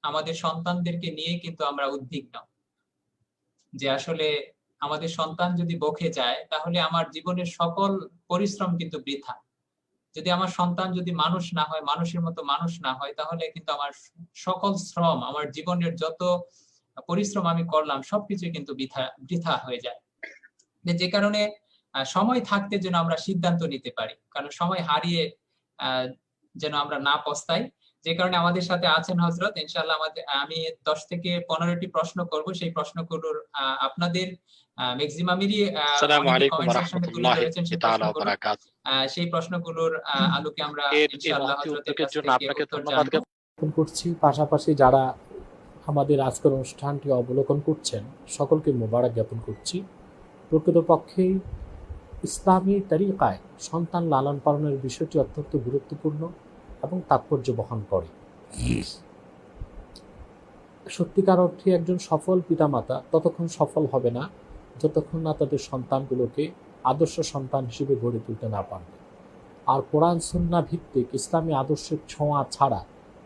আমাদের সন্তানদেরকে নিয়ে কিন্তু আমরা উদ্বিগ্ন যে আসলে আমাদের সন্তান যদি বকে যায় তাহলে আমার জীবনের সকল পরিশ্রম কিন্তু বৃথা। যদি আমার সন্তান যদি মানুষ না হয়, মানুষের মতো মানুষ না হয়, তাহলে কিন্তু আমার সকল শ্রম, আমার জীবনের যত পরিশ্রম আমি করলাম সবকিছু কিন্তু বৃথা হয়ে যায়। যে কারণে সময় থাকতে যেন আমরা সিদ্ধান্ত নিতে পারি, কারণ সময় হারিয়ে যেন আমরা না পস্তাই। যে কারণে আমাদের সাথে আছেন হযরত, ইনশাআল্লাহ আমি 10 থেকে 15টি প্রশ্ন করব। সেই প্রশ্নগুলোর আপনাদের ম্যাক্সিমামেরই অনেকে কমেন্ট সেকশনে তুলে ধরেছেন সেই প্রশ্নগুলোর আলোকে আমরা ইনশাআল্লাহ হযরতের কাছ থেকে উত্তর জানব। করছি পাশাপাশি যারা আমাদের আজকের অনুষ্ঠানটি অবলোকন করছেন সকলকে মোবারক জ্ঞাপন করছি। প্রকৃতপক্ষেই ইসলামী তরিকায় সন্তান লালন পালনের বিষয়টি অত্যন্ত গুরুত্বপূর্ণ এবং তাৎপর্য বহন করে। সত্যিকার অর্থে একজন সফল পিতামাতা ততক্ষণ সফল হবে না যতক্ষণ না তাদের সন্তানগুলোকে আদর্শ সন্তান হিসেবে গড়ে তুলতে না পারবে। আর কোরআন সুন্নাহ ভিত্তিক ইসলামী আদর্শের ছোঁয়া ছাড়া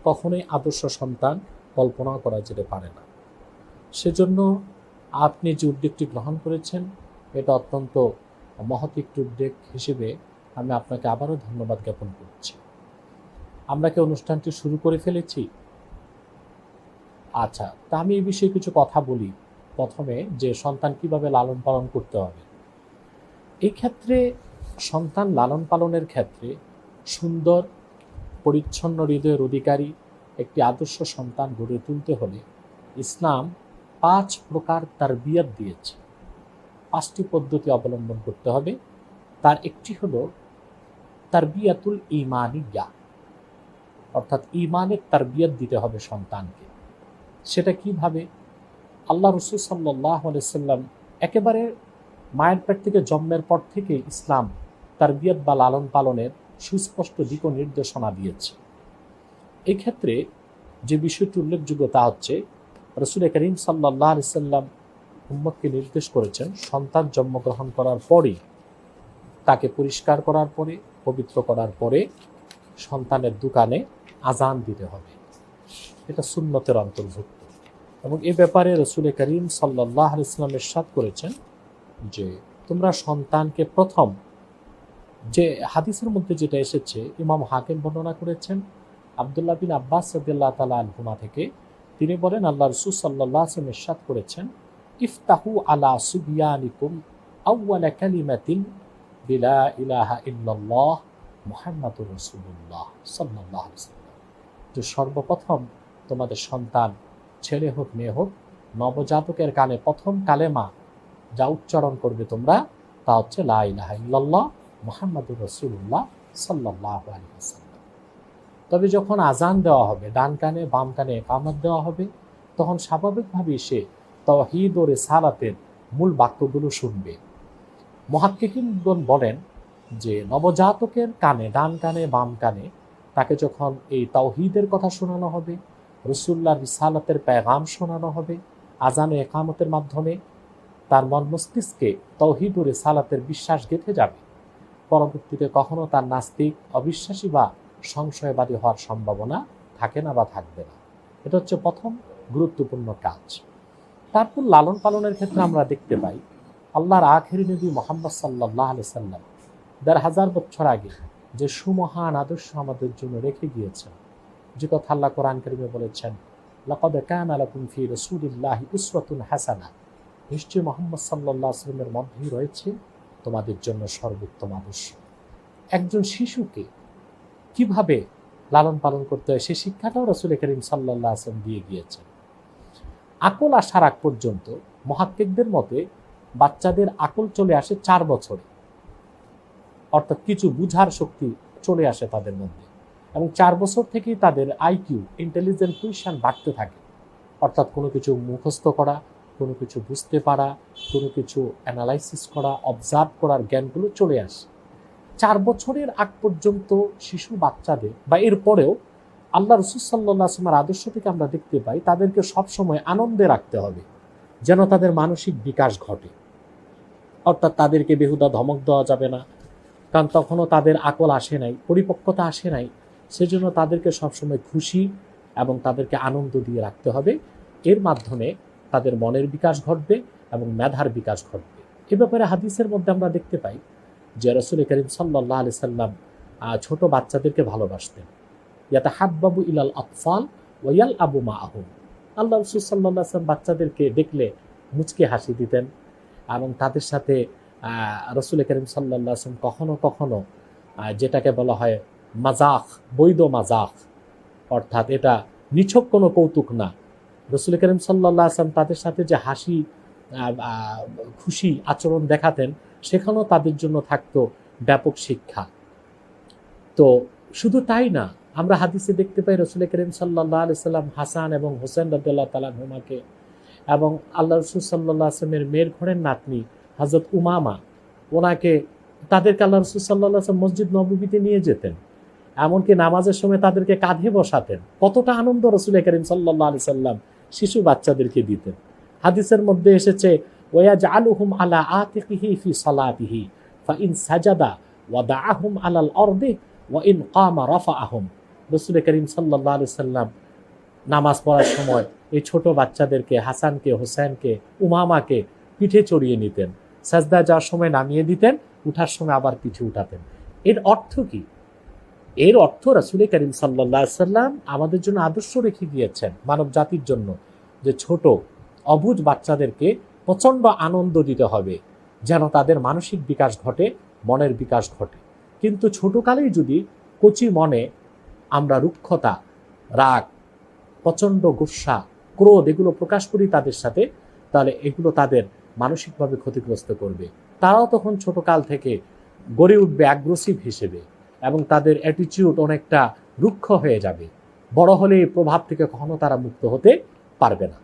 কখনোই আদর্শ সন্তান কল্পনা করা যেতে পারে না। সেজন্য আপনি যে উদ্যোগটি গ্রহণ করেছেন এটা অত্যন্ত মহৎ একটি উদ্যোগ হিসেবে আমি আপনাকে আবারও ধন্যবাদ জ্ঞাপন করছি। আমরা কি অনুষ্ঠানটি শুরু করে ফেলেছি? আচ্ছা, তা আমি এই বিষয়ে কিছু কথা বলি। প্রথমে যে সন্তান কিভাবে লালন পালন করতে হবে, এই ক্ষেত্রে সন্তান লালন পালনের ক্ষেত্রে সুন্দর পরিচ্ছন্ন হৃদয়ের অধিকারী একটি আদর্শ সন্তান গড়ে তুলতে হলে ইসলাম 5 প্রকার তারবিয়ত দিয়েছে। 5টি পদ্ধতি অবলম্বন করতে হবে। তার একটি হলো তারবিয়াতুল ঈমানিয়া, অর্থাৎ ঈমানের তারবিয়ত দিতে হবে সন্তানকে। সেটা কিভাবে? আল্লাহ রাসূল সাল্লাল্লাহু আলাইহি ওয়াসাল্লাম একেবারে মায়ের পেট থেকে জন্মের পর থেকে ইসলাম তারবিয়ত বা লালন পালনের সুস্পষ্ট দিক ও নির্দেশনা দিয়েছে। এই ক্ষেত্রে যে বিষয়টি উল্লেখযোগ্য তা হচ্ছে রাসূল করিম সাল্লাল্লাহু আলাইহি ওয়াসাল্লাম উম্মতকে নির্দেশ করেছেন সন্তান জন্মগ্রহণ করার পরে তাকে পরিষ্কার করার পরে পবিত্র করার পরে সন্তানের দোকানে আজান দিতে হবে। এটা সুন্নতের অন্তর্ভুক্ত এবং এ ব্যাপারে রাসূল করিম সাল্লাল্লাহু আলাইহি ওয়াসাল্লাম ইরশাদ করেছেন যে তোমরা সন্তানকে প্রথম, যে হাদিসের মধ্যে যেটা এসেছে ইমাম হাকিম বর্ণনা করেছেন আব্দুল্লাহ বিন আব্বাস রাদিয়াল্লাহু তাআলা আনহুমা থেকে, তিনি বলেন আল্লাহ রাসূল সাল্লাল্লাহু আলাইহি ওয়াসাল্লাম ইরশাদ করেছেন ইফতাহু আলা সুবিয়ানিকুম আউয়ালা কালিমাতিন বিলা ইলাহা ইল্লাল্লাহ মুহাম্মাদুর রাসূলুল্লাহ সাল্লাল্লাহু আলাইহি ওয়াসাল্লাম। যে সর্বপ্রথম তোমাদের সন্তান ছেলে হোক মেয়ে হোক নবজাতকের কানে প্রথম কালেমা যা উচ্চারণ করবে তোমরা তা হচ্ছে লা ইলাহা ইল্লাল্লাহ মুহাম্মাদুর রাসূলুল্লাহ সাল্লাল্লাহু আলাইহি ওয়াসাল্লাম। তবে যখন আজান দেওয়া হবে, ডান কানে বাম কানে ইকামত দেওয়া হবে, তখন স্বাভাবিকভাবেই সে তাওহীদ ও রিসালাতের মূল বাক্যগুলো শুনবে। মুহাক্কিকিনগণ বলেন যে নবজাতকের কানে, ডান কানে বাম কানে তাকে যখন এই তাওহীদের কথা শোনানো হবে, রাসূলুল্লাহর রিসালাতের পেগাম শোনানো হবে, আজান ও ইকামতের মাধ্যমে তার মন মস্তিষ্কে তাওহীদ ও রিসালাতের বিশ্বাস গেঁথে যাবে। পরবর্তীতে কখনো তার নাস্তিক, অবিশ্বাসী বা সংশয়বাদী হওয়ার সম্ভাবনা থাকে না বা থাকবে না। এটা হচ্ছে প্রথম গুরুত্বপূর্ণ কাজ। তারপর লালন পালনের ক্ষেত্রে আমরা দেখতে পাই আল্লাহর আখেরি নবী মুহাম্মদ সাল্লাল্লাহু আলাইহি ওয়াসাল্লাম ১,৫০০ বছর আগে যে সুমহান আদর্শ আমাদের জন্য রেখে গিয়েছেন, যে কথা আল্লাহ কোরআন কারীমে বলেছেন লাকাদ কানা লাকুম ফি রাসূলিল্লাহি উসওয়াতুন হাসানাহ, নিশ্চয়ই মুহাম্মদ সাল্লাল্লাহু আলাইহি ওয়াসাল্লামের মধ্যেই রয়েছে তোমাদের জন্য সর্বোত্তম আদর্শ। একজন শিশুকে কিভাবে লালন পালন করতে হয় সে শিক্ষাটাও রাসূল করিম সাল্লাল্লাহু আলাইহি ওয়াসাল্লাম দিয়ে গিয়েছেন। আকল আসার আগ পর্যন্ত মুহাক্কিকদের মতে বাচ্চাদের আকল চলে আসে 4 বছরে, অর্থাৎ কিছু বুঝার শক্তি চলে আসে তাদের মধ্যে, এবং 4 বছর থেকেই তাদের আইকিউ, ইন্টেলিজেন্ট কোয়েশ্চন বাড়তে থাকে। অর্থাৎ কোনো কিছু মুখস্থ করা, কোনো কিছু বুঝতে পারা, কোনো কিছু অ্যানালাইসিস করা, অবজার্ভ করার জ্ঞানগুলো চলে আসে। 4 বছরের আগ পর্যন্ত শিশু বাচ্চাদের বা এরপরেও আল্লাহ রাসূল সাল্লাল্লাহু আলাইহি ওয়াসাল্লামের আদর্শ থেকে আমরা দেখতে পাই তাদেরকে সবসময় আনন্দে রাখতে হবে যেন তাদের মানসিক বিকাশ ঘটে। অর্থাৎ তাদেরকে বেহুদা ধমক দেওয়া যাবে না, কারণ তখনও তাদের আকল আসে নাই, পরিপক্কতা আসে নাই। সেজন্য তাদেরকে সবসময় খুশি এবং তাদেরকে আনন্দ দিয়ে রাখতে হবে। এর মাধ্যমে তাদের মনের বিকাশ ঘটবে এবং মেধার বিকাশ ঘটবে। এ ব্যাপারে হাদিসের মধ্যে আমরা দেখতে পাই যে রাসূল করিম সাল্লাল্লাহু আলাইহি সাল্লাম ছোট বাচ্চাদেরকে ভালোবাসতেন। ইয়াতাহাব্বাবু ইলাল আতফাল ওয়া ইয়ালআবু মাআহুম। আল্লাহ রাসূল সাল্লাল্লাহু আলাইহি সাল্লাম বাচ্চাদেরকে দেখলে মুচকে হাসি দিতেন এবং তাদের সাথে রাসূল করিম সাল্লাল্লাহু আলাইহি সাল্লাম কখনো কখনো যেটাকে বলা হয় মাজাক, বৈধ মাজাক, অর্থাৎ এটা নিছক কোনো কৌতুক না, রাসূল করিম সাল্লাল্লাহু আলাইহি সাল্লাম তাদের সাথে যে হাসি খুশি আচরণ দেখাতেন সেখানেও তাদের জন্য থাকতো ব্যাপক শিক্ষা। তো শুধু তাই না, আমরা হাদিসে দেখতে পাই রাসূল করিম সাল্লাল্লাহু আলাইহি সাল্লাম হাসান এবং হোসেন রাদিয়াল্লাহু তাআলা আনহুমাকে এবং আল্লাহ রাসূল সাল্লাল্লাহু আলাইহি সাল্লামের মেয়ের ঘরের নাতনি হযরত উমামা, ওনাকে তাদেরকে আল্লাহ রাসূল সাল্লাল্লাহু আলাইহি সাল্লাম মসজিদ নববীতে নিয়ে যেতেন, এমনকি নামাজের সময় তাদেরকে কাঁধে বসাতেন। কতটা আনন্দ রাসূল করিম সাল্লাল্লাহু আলাইহি সাল্লাম শিশু বাচ্চাদেরকে দিতেন। হাদিসের মধ্যে এসেছে ওয়ায়াজআলুহুম আলা আতিকিহি ফি সালাতিহি ফাইন সাজাদা ওয়াদাআহুম আলাল আরদি ওয়া ইন কামা রাফাআহুম। রাসূল করিম সাল্লাল্লাহু আলাইহি সাল্লাম নামাজ পড়ার সময় এই ছোট বাচ্চাদেরকে, হাসানকে, হোসেনকে, উমামাকে পিঠে চড়িয়ে নিতেন, সাজদা যাওয়ার সময় নামিয়ে দিতেন, উঠার সময় আবার পিঠে উঠাতেন। এর অর্থ কি? এর অর্থ রাসূল করিম সাল্লাল্লাহু আলাইহি সাল্লাম আমাদের জন্য আদর্শ রেখে গিয়েছেন, মানব জাতির জন্য, যে ছোট অবুঝ বাচ্চাদেরকে প্রচণ্ড আনন্দ দিতে হবে যেন তাদের মানসিক বিকাশ ঘটে, মনের বিকাশ ঘটে। কিন্তু ছোটকালেই যদি কচি মনে আমরা রুক্ষতা, রাগ, প্রচণ্ড গুসা, ক্রোধ এগুলো প্রকাশ করি তাদের সাথে, তাহলে এগুলো তাদের মানসিকভাবে ক্ষতিগ্রস্ত করবে। তারাও তখন ছোটকাল থেকে গড়ে উঠবে অ্যাগ্রেসিভ হিসেবে এবং তাদের অ্যাটিটিউড অনেকটা রুক্ষ হয়ে যাবে। বড় হলে এই প্রভাব থেকে কখনো তারা মুক্ত হতে পারবে না।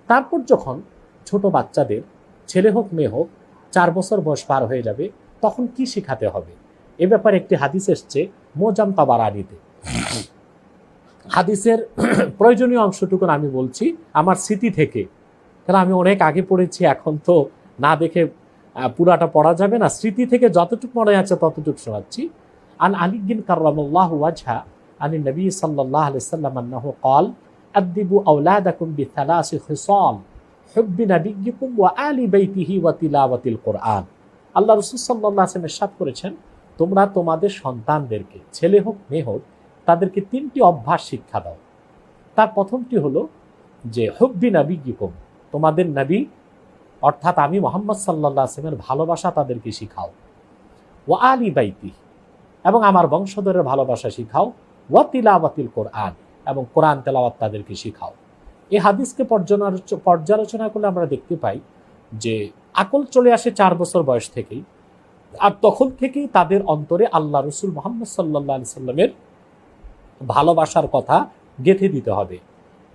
তারপর যখন ছোট বাচ্চাদের, ছেলে হোক মেয়ে হোক, 4 বছর বয়স পার হয়ে যাবে, তখন কি শেখাতে হবে? এ ব্যাপারে একটি হাদিস এসছে মোজাম তাবারানিতে। হাদিসের প্রয়োজনীয় অংশটুকু আমি বলছি আমার স্মৃতি থেকে, কারণ আমি অনেক আগে পড়েছি, এখন তো না দেখে পুরাটা পড়া যাবে না। স্মৃতি থেকে যতটুকু মনে আছে ততটুকু শোনাচ্ছি। আন আলী বিন কাররামাল্লাহু ওয়াজহা আন নবী সাল্লাল্লাহু আলাইহি সাল্লাম আন্নাহু قال আদিবু আওলাদাকুম বিথালাসি খিসাল হুব্বি নাবিয়্যিকুম ওয়া আলি বাইতিহি ওয়া তিলাওয়াতিল কুরআন। আল্লাহ রাসূল সাল্লাল্লাহু আলাইহি ওয়াসাল্লাম ইরশাদ করেছেন, তোমরা তোমাদের সন্তানদেরকে, ছেলে হোক মেয়ে হোক, তাদেরকে 3টি অভ্যাস শিক্ষা দাও। তার প্রথমটি হলো যে হুব্বি নাবিয়্যিকুম, তোমাদের নবী অর্থাৎ আমি মুহাম্মদ সাল্লাল্লাহু আলাইহি ওয়াসাল্লামের ভালোবাসা তাদেরকে শিখাও। ওয়া আলি বাইতি, এবং আমার বংশধরের ভালোবাসা শিখাও। ওয়া তিলাওয়াতিল কুরআন, এবং কোরআন তেলাওয়াত তাদেরকে শিখাও। এই হাদিসকে পর্যালোচনা করলে আমরা দেখতে পাই যে আকল চলে আসে 4 বছর বয়স থেকেই, আর তখন থেকেই তাদের অন্তরে আল্লাহ রাসূল মুহাম্মদ সাল্লাল্লাহু আলাইহি সাল্লামের ভালোবাসার কথা গেঁথে দিতে হবে।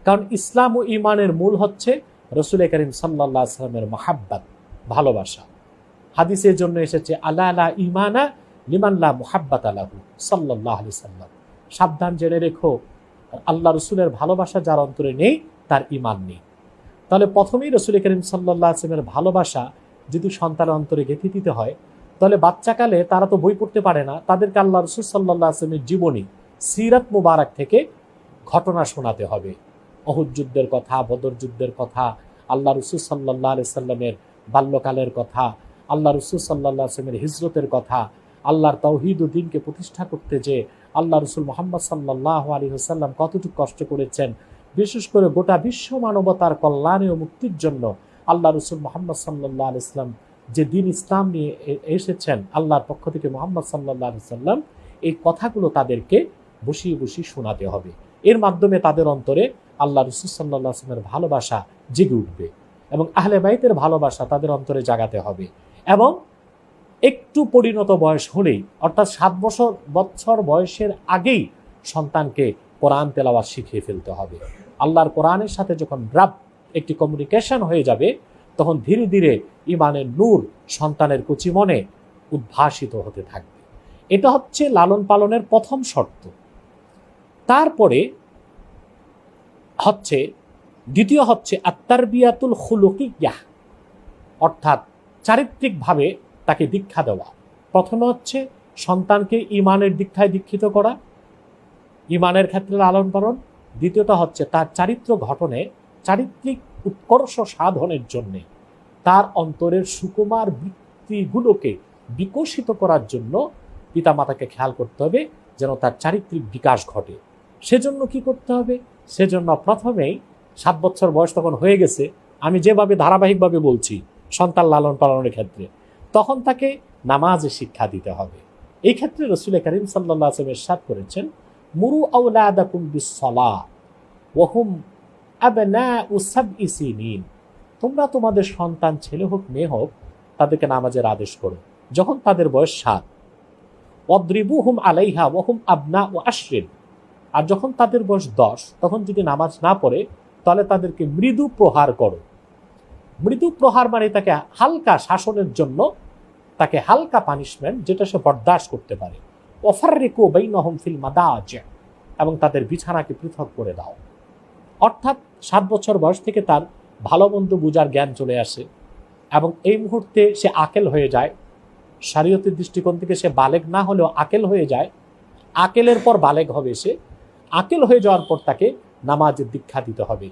কারণ ইসলাম ও ঈমানের মূল হচ্ছে রাসূল করিম সাল্লাল্লাহু আলাইহি সাল্লামের মহাব্বত, ভালোবাসা। হাদিসের জন্য এসেছে আলা লা ঈমানা লিমান লা মুহাব্বাতা লাহু সাল্লাল্লাহু আলাইহি সাল্লাম, সাবধান জেনে রেখো, আল্লাহ রাসূলের ভালোবাসা যার অন্তরে নেই তার ঈমান নেই। তাহলে প্রথমেই রাসূল করিম সাল্লাল্লাহু আলাইহি সাল্লামের ভালোবাসা যদি সন্তানের অন্তরে গেঁথে দিতে হয়, তাহলে বাচ্চাকালে তারা তো বই পড়তে পারে না, তাদেরকে আল্লাহ রাসূল সাল্লাল্লাহু আলাইহি সাল্লামের জীবনী, সিরাত মুবারক থেকে ঘটনা শোনাতে হবে। উহুদ যুদ্ধের কথা, বদর যুদ্ধের কথা, আল্লাহ রাসূল সাল্লাল্লাহু আলাইহি সাল্লামের বাল্যকালের কথা, আল্লাহ রাসূল সাল্লাল্লাহু আলাইহি সাল্লামের হিজরতের কথা, আল্লাহর তাওহীদ ও দ্বীনকে প্রতিষ্ঠা করতে যে আল্লাহ রাসূল মুহাম্মদ সাল্লাল্লাহু আলাইহি ওয়াসাল্লাম কতটুকু কষ্ট করেছেন, বিশেষ করে গোটা বিশ্ব মানবতার কল্যাণে ও মুক্তির জন্য আল্লাহ রাসূল মুহাম্মদ সাল্লাল্লাহু আলাইহি ওয়াসাল্লাম যে দ্বীন ইসলাম নিয়ে এসেছেন আল্লাহর পক্ষ থেকে মুহাম্মদ সাল্লাল্লাহু আলাইহি ওয়াসাল্লাম, এই কথাগুলো তাদেরকে বসিয়ে বসিয়ে শোনাতে হবে। এর মাধ্যমে তাদের অন্তরে আল্লাহ রাসূল সাল্লাল্লাহু আলাইহি ওয়াসাল্লামের ভালোবাসা জেগে উঠবে এবং আহলে বাইতের ভালোবাসা তাদের অন্তরে জাগাতে হবে। এবং একটু পরিণত বয়স হলেই, অর্থাৎ 7 বছর বয়সের আগেই সন্তানকে কোরআন তেলাওয়াত শিখিয়ে ফেলতে হবে। আল্লাহর কোরআনের সাথে যখন একটি কমিউনিকেশন হয়ে যাবে, তখন ধীরে ধীরে ঈমানের নূর সন্তানের কচি মনে উদ্ভাসিত হতে থাকবে। এটা হচ্ছে লালন পালনের প্রথম শর্ত। তারপরে হচ্ছে দ্বিতীয় হচ্ছে আত-তারবিয়াতুল খুলুকিয়াহ, অর্থাৎ চারিত্রিকভাবে তাকে দীক্ষা দেওয়া। প্রথমে হচ্ছে সন্তানকে ঈমানের দীক্ষায় দীক্ষিত করা, ঈমানের ক্ষেত্রে লালন পালন। দ্বিতীয়টা হচ্ছে তার চারিত্র গঠনে চারিত্রিক উৎকর্ষ সাধনের জন্যে তার অন্তরের সুকুমার বৃত্তিগুলোকে বিকশিত করার জন্য পিতামাতাকে খেয়াল করতে হবে যেন তার চারিত্রিক বিকাশ ঘটে। সেজন্য কি করতে হবে? সেজন্য প্রথমেই 7 বছর বয়স তখন হয়ে গেছে, আমি যেভাবে ধারাবাহিকভাবে বলছি সন্তান লালন পালনের ক্ষেত্রে, তখন তাকে নামাজে শিক্ষা দিতে হবে। এই ক্ষেত্রে রাসূল করিম সাল্লাল্লাহু আলাইহি ওয়াসাল্লাম ইরশাদ করেছেন, মুরু আওলাদাকুম বিস-সালাহ ওয়া হুম আবনাউ সাবঈ সিনিন, তোমরা তোমাদের সন্তান ছেলে হোক মেয়ে হোক তাদেরকে নামাজের আদেশ করো যখন তাদের বয়স 7। ওয়াদরিবুহুম আলাইহা ওয়া হুম আবনাউ আশরিন, আর যখন তাদের বয়স 10 তখন যদি নামাজ না পড়ে তাহলে তাদেরকে মৃদু প্রহার করো। মৃদু প্রহার মানে তাকে হালকা শাসনের জন্য, তাকে হালকা পানিশমেন্ট যেটা সে বরদাস্ত করতে পারে। ওয়াফাররিকু বাইনাহুম ফিল মাদাজ, এবং তাদের বিছানাকে পৃথক করে দাও। অর্থাৎ 7 বছর বয়স থেকে তার ভালো মন্দ বুঝার জ্ঞান চলে আসে এবং এই মুহূর্তে সে আকেল হয়ে যায়। শরীয়তের দৃষ্টিকোণ থেকে সে বালেগ না হলেও আকেল হয়ে যায়। আকেলের পর বালেগ হবে সে। আকেল হয়ে যাওয়ার পর তাকে নামাজের দীক্ষা দিতে হবে।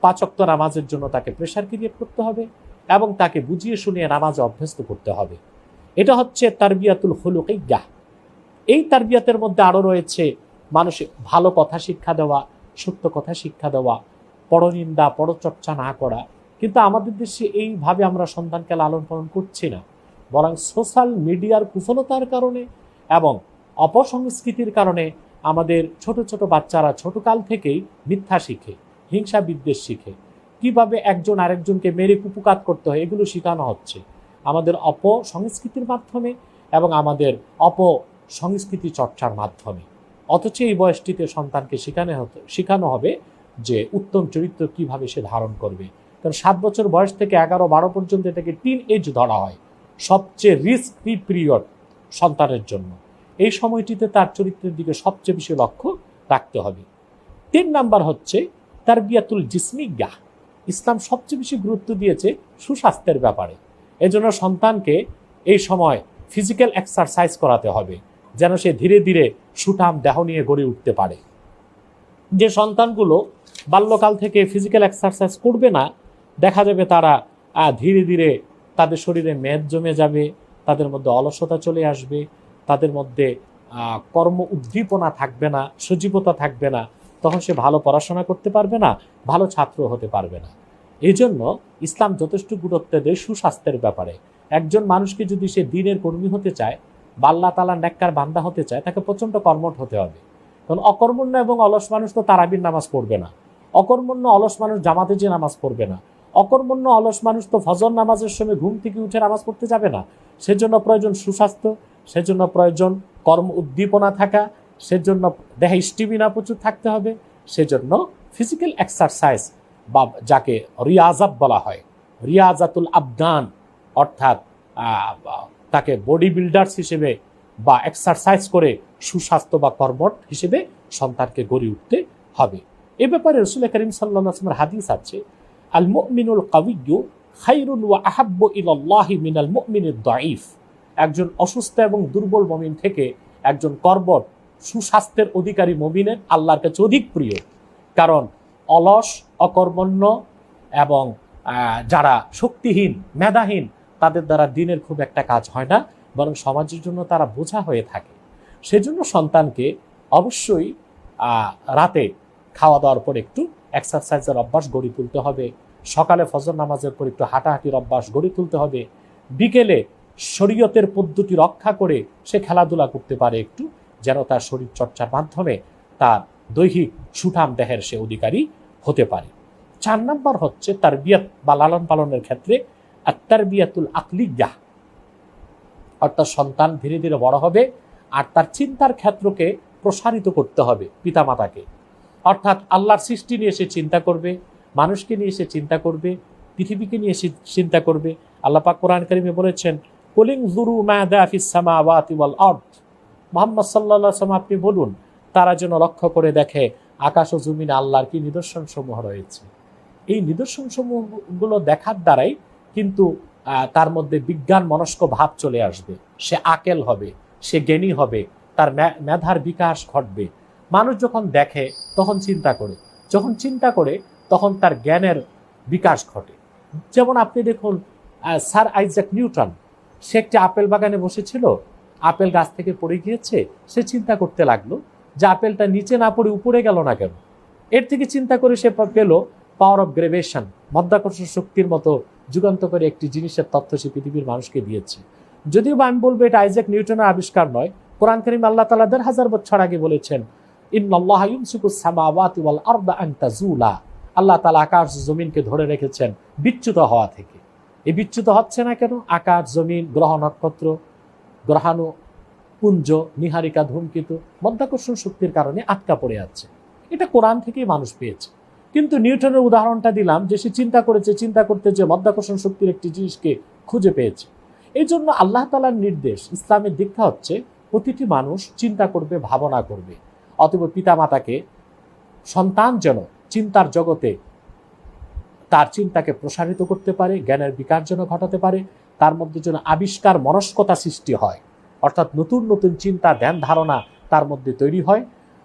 5 ওয়াক্ত নামাজের জন্য তাকে প্রেশার ক্রিয়েট করতে হবে এবং তাকে বুঝিয়ে শুনিয়ে নামাজে অভ্যস্ত করতে হবে। এটা হচ্ছে তারবিয়াতুল খুলুকিয়্যাহ। এই তারবিয়াতের মধ্যে আরও রয়েছে মানুষের ভালো কথা শিক্ষা দেওয়া, সত্য কথা শিক্ষা দেওয়া, পরনিন্দা পরচর্চা না করা। কিন্তু আমাদের দেশে এইভাবে আমরা সন্তানকে লালন পালন করছি না, বরং সোশ্যাল মিডিয়ার কুফলতার কারণে এবং অপসংস্কৃতির কারণে আমাদের ছোট ছোট বাচ্চারা ছোটকাল থেকেই মিথ্যা শিখে, হিংসা বিদ্বেষ শিখে, কিভাবে একজন আরেকজনকে মেরে কুপুকাত করতে হয় এগুলো শেখানো হচ্ছে আমাদের অপসংস্কৃতির মাধ্যমে এবং আমাদের অপসংস্কৃতি চর্চার মাধ্যমে। অথচ এই বয়সটিতে সন্তানকে শেখানো হবে যে উত্তম চরিত্র কিভাবে সে ধারণ করবে। কারণ 7 বছর বয়স থেকে 11-12 পর্যন্ত এটাকে টিন এজ ধরা হয়, সবচেয়ে রিস্কি পিরিয়ড সন্তানের জন্য। এই সময়টিতে তার চরিত্রের দিকে সবচেয়ে বেশি লক্ষ্য রাখতে হবে। 3 নাম্বার হচ্ছে তারবিয়াতুল জিসমিয়্যাহ। ইসলাম সবচেয়ে বেশি গুরুত্ব দিয়েছে সুস্বাস্থ্যের ব্যাপারে। এজন্য সন্তানকে এই সময় ফিজিক্যাল এক্সারসাইজ করাতে হবে যেন সে ধীরে ধীরে সুঠাম দেহ নিয়ে গড়ে উঠতে পারে। যে সন্তানগুলো বাল্যকাল থেকে ফিজিক্যাল এক্সারসাইজ করবে না, দেখা যাবে তারা ধীরে ধীরে তাদের শরীরে মেদ জমে যাবে, তাদের মধ্যে অলসতা চলে আসবে, তাদের মধ্যে কর্ম উদ্দীপনা থাকবে না, সজীবতা থাকবে না। তখন সে ভালো পড়াশোনা করতে পারবে না, ভালো ছাত্র হতে পারবে না। এই জন্য ইসলাম যথেষ্ট গুরুত্ব দেয় সুস্বাস্থ্যের ব্যাপারে। একজন মানুষকে যদি সে দ্বীনের কর্মী হতে চায় বা আল্লাহ তাআলার নেককার বান্দা হতে চায়, তাকে প্রচণ্ড কর্মঠ হতে হবে। কারণ অকর্মণ্য এবং অলস মানুষ তো তারাবির নামাজ পড়বে না, অকর্মণ্য অলস মানুষ জামাতে যে নামাজ পড়বে না, অকর্মণ্য অলস মানুষ তো ফজর নামাজের সময় ঘুম থেকে উঠে নামাজ পড়তে যাবে না। সেজন্য প্রয়োজন সুস্বাস্থ্য, সেজন্য প্রয়োজন কর্ম উদ্দীপনা থাকা, সেজন্য দেহে স্টেমিনা প্রচুর থাকতে হবে, সেজন্য ফিজিক্যাল এক্সারসাইজ বা যাকে রিয়াজাত বলা হয়, রিয়াজাতুল আবদান, অর্থাৎ তাকে বডি বিল্ডার্স হিসেবে বা এক্সারসাইজ করে সুস্বাস্থ্য বা কর্মঠ হিসেবে সন্তানকে গড়ে উঠতে হবে। এ ব্যাপারে রাসূল করিম সাল্লাল্লাহু আলাইহি ওয়াসাল্লামের হাদিস আছে, আল মুমিনুল কাওয়িয়্যু খায়রুন ওয়া আহাব্বু ইলাল্লাহি মিনাল মুমিনিদ দাঈফ। একজন অসুস্থ এবং দুর্বল মুমিন থেকে একজন কর্মঠ সুস্বাস্থ্যের অধিকারী মুমিনের আল্লাহর কাছে অধিক প্রিয়। কারণ অলস, অকর্মণ্য এবং যারা শক্তিহীন, মেধাহীন, তাদের দ্বারা দিনের খুব একটা কাজ হয় না, বরং সমাজের জন্য তারা বোঝা হয়ে থাকে। সেজন্য সন্তানকে অবশ্যই রাতে খাওয়া দাওয়ার পর একটু এক্সারসাইজের অভ্যাস গড়ে তুলতে হবে, সকালে ফজর নামাজের পর একটু হাঁটাহাঁটির অভ্যাস গড়ে তুলতে হবে, বিকেলে শরীয়তের পদ্ধতি রক্ষা করে সে খেলাধুলা করতে পারে একটু, যেন তার শরীর চর্চার মাধ্যমে তার দৈহিক সুঠাম দেহের সে অধিকারী হতে পারে। 4 নাম্বার হচ্ছে তারবিয়াত বা লালন পালনের ক্ষেত্রে আত-তারবিয়াতুল আকলিয়্যাহ। অর্থাৎ সন্তান ধীরে ধীরে বড় হবে আর তার চিন্তার ক্ষেত্রকে প্রসারিত করতে হবে পিতামাতাকে। অর্থাৎ আল্লাহর সৃষ্টি নিয়ে সে চিন্তা করবে, মানুষকে নিয়ে সে চিন্তা করবে, পৃথিবীকে নিয়ে সে চিন্তা করবে। আল্লাহ পাক কোরআন কারিমে বলেছেন, কুলিং যুরু মাযা ফিস সামাওয়াতি ওয়াল আরদ। মুহাম্মদ সাল্লাল্লাহু আলাইহি ওয়াসাল্লাম আপনি বলুন, তারা যেন লক্ষ্য করে দেখে আকাশ ও জমিনে আল্লাহর কি নিদর্শন সমূহ রয়েছে। এই নিদর্শন সমূহগুলো দেখার দ্বারাই কিন্তু তার মধ্যে বিজ্ঞান মনস্ক ভাব চলে আসবে, সে আকেল হবে, সে জ্ঞানী হবে, তার মেধার বিকাশ ঘটবে। মানুষ যখন দেখে তখন চিন্তা করে, যখন চিন্তা করে তখন তার জ্ঞানের বিকাশ ঘটে। যেমন আপনি দেখুন স্যার আইজ্যাক নিউটন, সে একটি আপেল বাগানে বসেছিল, আপেল গাছ থেকে পড়ে গিয়েছে, সে চিন্তা করতে লাগলো যে আপেলটা নিচে না পড়ে উপরে গেল না কেন। এর থেকে চিন্তা করে সে পেল পাওয়ার অফ গ্রেভিটেশন, মাধ্যাকর্ষণ শক্তির মতো যুগান্তকারী একটি জিনিসের তথ্য সে পৃথিবীর মানুষকে দিয়েছে। যদিও বা আমি বলবো এটা আইজ্যাক নিউটনের আবিষ্কার নয়, কোরআন কারীম আল্লাহ তাআলা ১,৫০০ বছর আগে বলেছেন, ইন্নাল্লাহা ইউমসিকুস সামাওয়াতি ওয়াল আরদা আন তাজুলা, আল্লাহ তাআলা আকাশ জমিনকে ধরে রেখেছেন বিচ্যুত হওয়া থেকে। এই বিচ্যুত হচ্ছে না কেন? আকাশ জমিন, গ্রহ নক্ষত্র, গ্রহাণু পুঞ্জ, নীহারিকা, ধূমকেতু মাধ্যাকর্ষণ শক্তির কারণে আটকা পড়ে আছে। এটা কোরআন থেকেই মানুষ পেয়েছে। কিন্তু নিউটনের উদাহরণটা দিলাম যে সে চিন্তা করেছে, চিন্তা করতে যে মাধ্যাকর্ষণ শক্তির একটি জিনিসকে খুঁজে পেয়েছে। এই জন্য আল্লাহ তাআলার নির্দেশ, ইসলামের দীক্ষা হচ্ছে প্রতিটি মানুষ চিন্তা করবে, ভাবনা করবে। অতএব পিতামাতাকে সন্তান যেন চিন্তার জগতে তার চিন্তাকে প্রসারিত করতে পারে, জ্ঞানের বিকাশ যেন ঘটাতে পারে, তার মধ্যে যেন আবিষ্কার মনস্কতা সৃষ্টি হয়, অর্থাৎ নতুন নতুন চিন্তা, ধ্যান ধারণা তার মধ্যে তৈরি হয়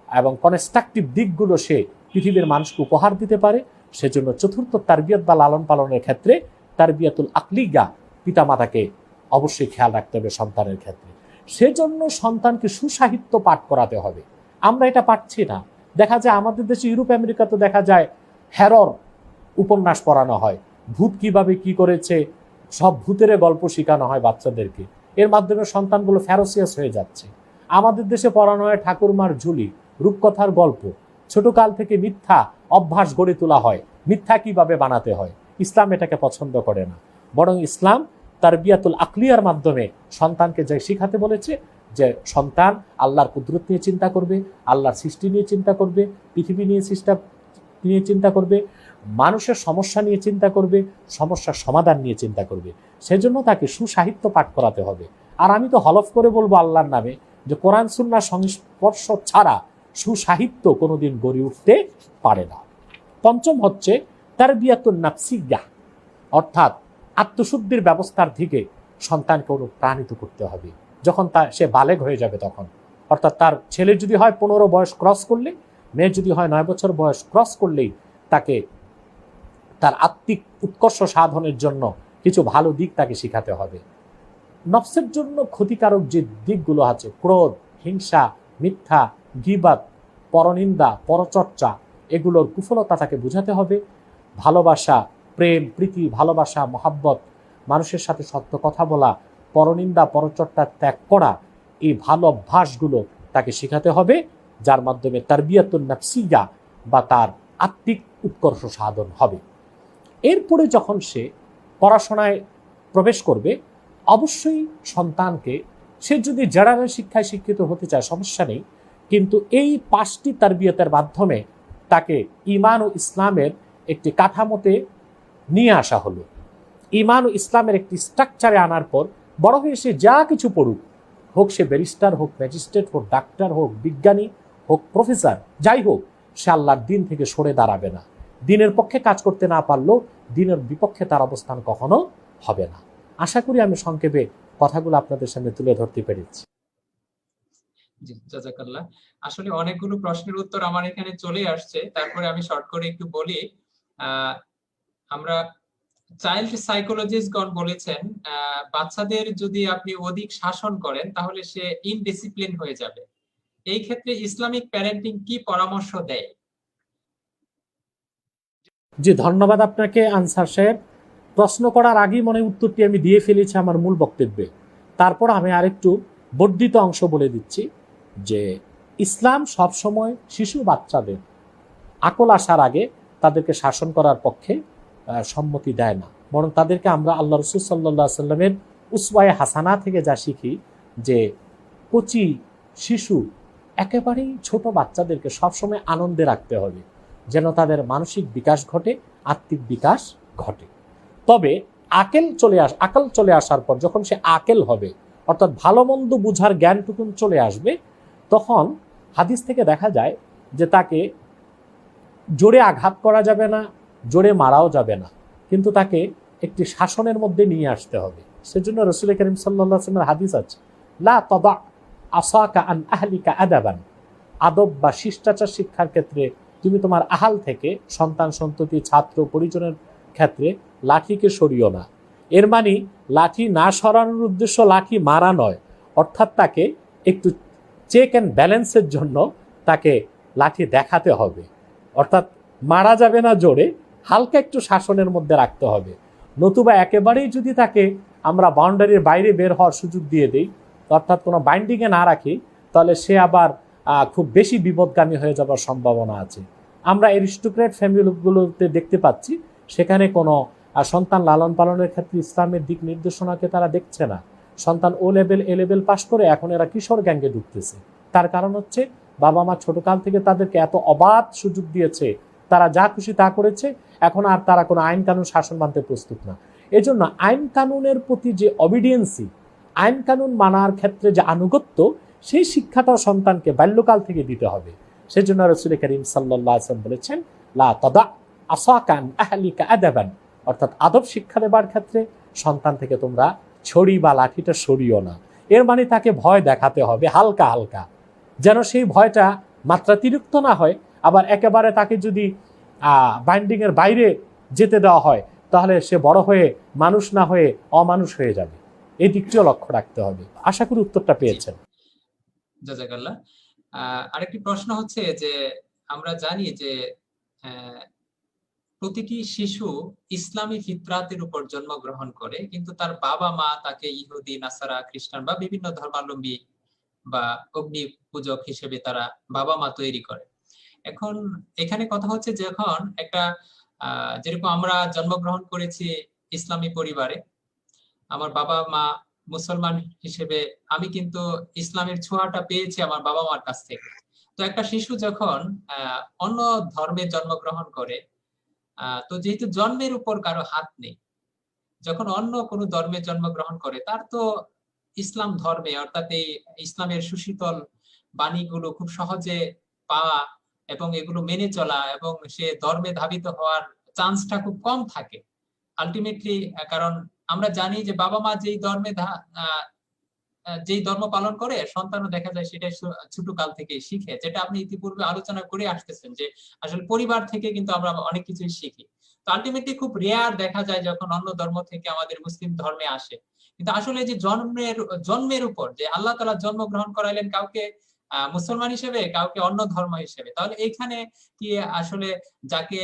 এবং কনস্ট্রাকটিভ দিকগুলো সে পৃথিবীর মানুষকে উপহার দিতে পারে। সেজন্য চতুর্থ তারবিয়াত বা লালন পালনের ক্ষেত্রে তারবিয়াতুল আকলিগা, পিতামাতাকে অবশ্যই খেয়াল রাখতে হবে সন্তানের ক্ষেত্রে। সেজন্য সন্তানকে সুসাহিত্য পাঠ করাতে হবে। আমরা এটা পাচ্ছি না। দেখা যায় আমাদের দেশে, ইউরোপ আমেরিকাতে দেখা যায় হ্যারর উপন্যাস পড়ানো হয়, ভূত কিভাবে কি করেছে, সব ভূতের গল্প শেখানো হয় বাচ্চাদেরকে। এর মাধ্যমে সন্তানগুলো ফ্যারোসিয়াস হয়ে যাচ্ছে। আমাদের দেশে পড়ানো হয় ঠাকুরমার ঝুলি, রূপকথার গল্প, ছোটকাল থেকে মিথ্যা অভ্যাস গড়ে তোলা হয়, মিথ্যা কিভাবে বানাতে হয়। ইসলাম এটাকে পছন্দ করে না, বরং ইসলাম তারবিয়াতুল আকলিয়ার মাধ্যমে সন্তানকে যে শিখাতে বলেছে যে সন্তান আল্লাহর কুদরত নিয়ে চিন্তা করবে, আল্লাহর সৃষ্টি নিয়ে চিন্তা করবে, পৃথিবী নিয়ে চিন্তা করবে, মানুষের সমস্যা নিয়ে চিন্তা করবে, সমস্যার সমাধান নিয়ে চিন্তা করবে। সেজন্য তাকে সুসাহিত্য পাঠ করাতে হবে। আর আমি তো হলফ করে বলবো আল্লাহর নামে যে কোরআন সুন্নাহর সংস্পর্শ ছাড়া সুসাহিত্য কোনোদিন গড়ে উঠতে পারে না। পঞ্চম হচ্ছে তারবিয়াতুন নাফসিয়্যাহ, অর্থাৎ আত্মশুদ্ধির ব্যবস্থার দিকে সন্তানকে অনুপ্রাণিত করতে হবে। যখন সে বালেগ হয়ে যাবে তখন, অর্থাৎ তার ছেলে যদি হয় 15 বয়স ক্রস করলে, মেয়ে যদি হয় 9 বছর বয়স ক্রস করলেই তাকে তার আত্মিক উৎকর্ষ সাধনের জন্য কিছু ভালো দিক তাকে শিখাতে হবে। নফসের জন্য ক্ষতিকারক যে দিকগুলো আছে, ক্রোধ, হিংসা, মিথ্যা, গীবাত, পরনিন্দা, পরচর্চা, এগুলোর কুফলতা তাকে বুঝাতে হবে। ভালোবাসা, প্রেম, প্রীতি, ভালোবাসা, মহাব্বত, মানুষের সাথে সত্য কথা বলা, পরনিন্দা, পরচর্চা ত্যাগ করা, এই ভালো অভ্যাসগুলো তাকে শেখাতে হবে, যার মাধ্যমে তারবিয়াতুন নাফসিয়্যাহ বা তার আত্মিক উৎকর্ষ সাধন হবে। এরপরে যখন সে পড়াশোনায় প্রবেশ করবে, অবশ্যই সন্তানকে, সে যদি জেনারেল শিক্ষায় শিক্ষিত হতে চায় সমস্যা নেই, কিন্তু এই 5টি তারবিয়তের মাধ্যমে তাকে ঈমান ও ইসলামের একটি কাঠামোতে নিয়ে আসা হলো। ঈমান ও ইসলামের একটি স্ট্রাকচারে আনার পর বড় হয়ে সে যা কিছু পড়ুক, হোক সে ব্যারিস্টার, হোক ম্যাজিস্ট্রেট, হোক ডাক্তার, হোক বিজ্ঞানী, হোক প্রফেসর, যাই হোক, সে আল্লাহর দিন থেকে সরে দাঁড়াবে না। দিনের পক্ষে কাজ করতে না পারলেও দিনের বিপক্ষে তার অবস্থান কখনো হবে না। আশা করি আমি সংক্ষেপে কথাগুলো আপনাদের সামনে তুলে ধরতে পেরেছি। জি, জাযাকাল্লাহ। আসলে অনেকগুলো প্রশ্নের উত্তর আমার এখানে চলে আসছে, তারপরে আমি শর্ট করে একটু বলি। আমরা চাইল্ড সাইকোলজিস্টগণ বলেছেন, বাচ্চাদের যদি আপনি অধিক শাসন করেন তাহলে সে ইনডিসিপ্লিন হয়ে যাবে। এই ক্ষেত্রে ইসলামিক প্যারেন্টিং কি পরামর্শ দেয়? জি, ধন্যবাদ আপনাকে আনসার সাহেব। প্রশ্ন করার আগেই মনে উত্তরটি আমি দিয়ে ফেলেছি আমার মূল বক্তব্যে। তারপর আমি আরেকটু বর্ধিত অংশ বলে দিচ্ছি যে ইসলাম সবসময় শিশু বাচ্চাদের আকল আসার আগে তাদেরকে শাসন করার পক্ষে সম্মতি দেয় না, বরং তাদেরকে আমরা আল্লাহ রাসূল সাল্লাল্লাহু আলাইহি সাল্লামের উসওয়ায়ে হাসানা থেকে যা শিখি যে কচি শিশু, একেবারেই ছোট বাচ্চাদেরকে সবসময় আনন্দে রাখতে হবে, যেন তাদের মানসিক বিকাশ ঘটে, আত্মিক বিকাশ ঘটে। তবে আকেল চলে আসার পর যখন সে আকেল হবে, অর্থাৎ ভালো মন্দ বুঝার জ্ঞানটুকুন চলে আসবে, তখন হাদিস থেকে দেখা যায় যে তাকে জোরে আঘাত করা যাবে না, জোরে মারাও যাবে না, কিন্তু তাকে একটি শাসনের মধ্যে নিয়ে আসতে হবে। সেজন্য রাসূল করিম সাল্লাল্লাহু আলাইহি ওয়াসাল্লামের হাদিস আছে, লা তাদা আসাকা আন আহলিকা আদাবান, আদব বা শিষ্টাচার শিক্ষার ক্ষেত্রে তুমি তোমার আহাল থেকে সন্তান সন্ততি ছাত্র পরিজনের ক্ষেত্রে লাঠিকে সরিও না। এর মানে লাঠি না সরানোর উদ্দেশ্য লাঠি মারা নয়, অর্থাৎ তাকে একটু চেক অ্যান্ড ব্যালেন্সের জন্য তাকে লাঠি দেখাতে হবে, অর্থাৎ মারা যাবে না জোরে, হালকা একটু শাসনের মধ্যে রাখতে হবে। নতুবা একেবারেই যদি তাকে আমরা বাউন্ডারির বাইরে বের হওয়ার সুযোগ দিয়ে দিই, অর্থাৎ কোনো বাইন্ডিংয়ে না রাখি, তাহলে সে আবার খুব বেশি বিপদগামী হয়ে যাবার সম্ভাবনা আছে। আমরা অ্যারিস্টোক্র্যাট ফ্যামিলিগুলোতে দেখতে পাচ্ছি সেখানে কোনো সন্তান লালন পালনের ক্ষেত্রে ইসলামের দিক নির্দেশনাকে তারা দেখছে না। সন্তান ও লেভেল এ লেভেল পাশ করে এখন এরা কিশোর গ্যাঙ্গে ঢুকতেছে। তার কারণ হচ্ছে বাবা মা ছোটকাল থেকে তাদেরকে এত অবাধ সুযোগ দিয়েছে, তারা যা খুশি তা করেছে, এখন আর তারা কোনো আইন কানুন শাসন মানতে প্রস্তুত না। এজন্য আইন কানুনের প্রতি যে অবিডিয়েন্সি, আইন কানুন মানার ক্ষেত্রে যে আনুগত্য, সেই শিক্ষাটাও সন্তানকে বাল্যকাল থেকে দিতে হবে। সেজন্য রাসূল করিম সাল্লাল্লাহু আলাইহি ওয়াসাল্লাম বলেছেন, লা তাদা আসাকা আন আহলিকা আদাবান, অর্থাৎ আদব শিক্ষা দেবার ক্ষেত্রে সন্তান থেকে তোমরা ছড়ি বা লাঠিটা সরিও না। এর মানে তাকে ভয় দেখাতে হবে হালকা হালকা, যেন সেই ভয়টা মাত্রাতিরিক্ত না হয়। আবার একেবারে তাকে যদি বাইন্ডিংয়ের বাইরে যেতে দেওয়া হয়, তাহলে সে বড় হয়ে মানুষ না হয়ে অমানুষ হয়ে যাবে। এই দিকটিও লক্ষ্য রাখতে হবে। আশা করি উত্তরটা পেয়েছেন। জাযাকাল্লাহ। আরেকটি প্রশ্ন হচ্ছে যে আমরা জানি যে প্রতিটি শিশু ইসলামী ফিতরাতের উপর জন্মগ্রহণ করে, কিন্তু তার বাবা মা তাকে ইহুদি, নাসারা, খ্রিস্টান বা বিভিন্ন ধর্মাবলম্বী বা অগ্নি পূজক হিসেবে তারা বাবা মা তৈরি করে। এখন এখানে কথা হচ্ছে, যখন একটা যেরকম আমরা জন্মগ্রহণ করেছি ইসলামী পরিবারে, আমার বাবা মা মুসলমান হিসেবে আমি কিন্তু ইসলামের ছোঁয়াটা পেয়েছি আমার বাবা মার কাছ থেকে। তো একটা শিশু যখন অন্য ধর্মে জন্মগ্রহণ করে, তো যেহেতু জন্মের উপর কারো হাত নেই, যখন অন্য কোনো ধর্মে জন্মগ্রহণ করে, তার তো ইসলাম ধর্মে অর্থাৎ এই ইসলামের সুশীতল বাণীগুলো খুব সহজে পাওয়া এবং এগুলো মেনে চলা এবং সে ধর্মে ধাবিত হওয়ার চান্সটা খুব কম থাকে আলটিমেটলি। কারণ আমরা জানি যে বাবা মা যেই ধর্ম পালন করে, সন্তানও দেখা যায় সেটাই ছোট কাল থেকে শিখে, যেটা আপনি ইতিপূর্বে আলোচনা করে আসতেছেন যে আসলে পরিবার থেকে কিন্তু আমরা অনেক কিছুই শিখি। তো আলটিমেটলি খুব রেয়ার দেখা যায় যখন অন্য ধর্ম থেকে আমাদের মুসলিম ধর্মে আসে। কিন্তু আসলে যে জন্মের উপর যে আল্লাহ তাআলা জন্মগ্রহণ করাইলেন কাউকে মুসলমান হিসেবে, কাউকে অন্য ধর্ম হিসেবে, তাহলে এইখানে কি আসলে যাকে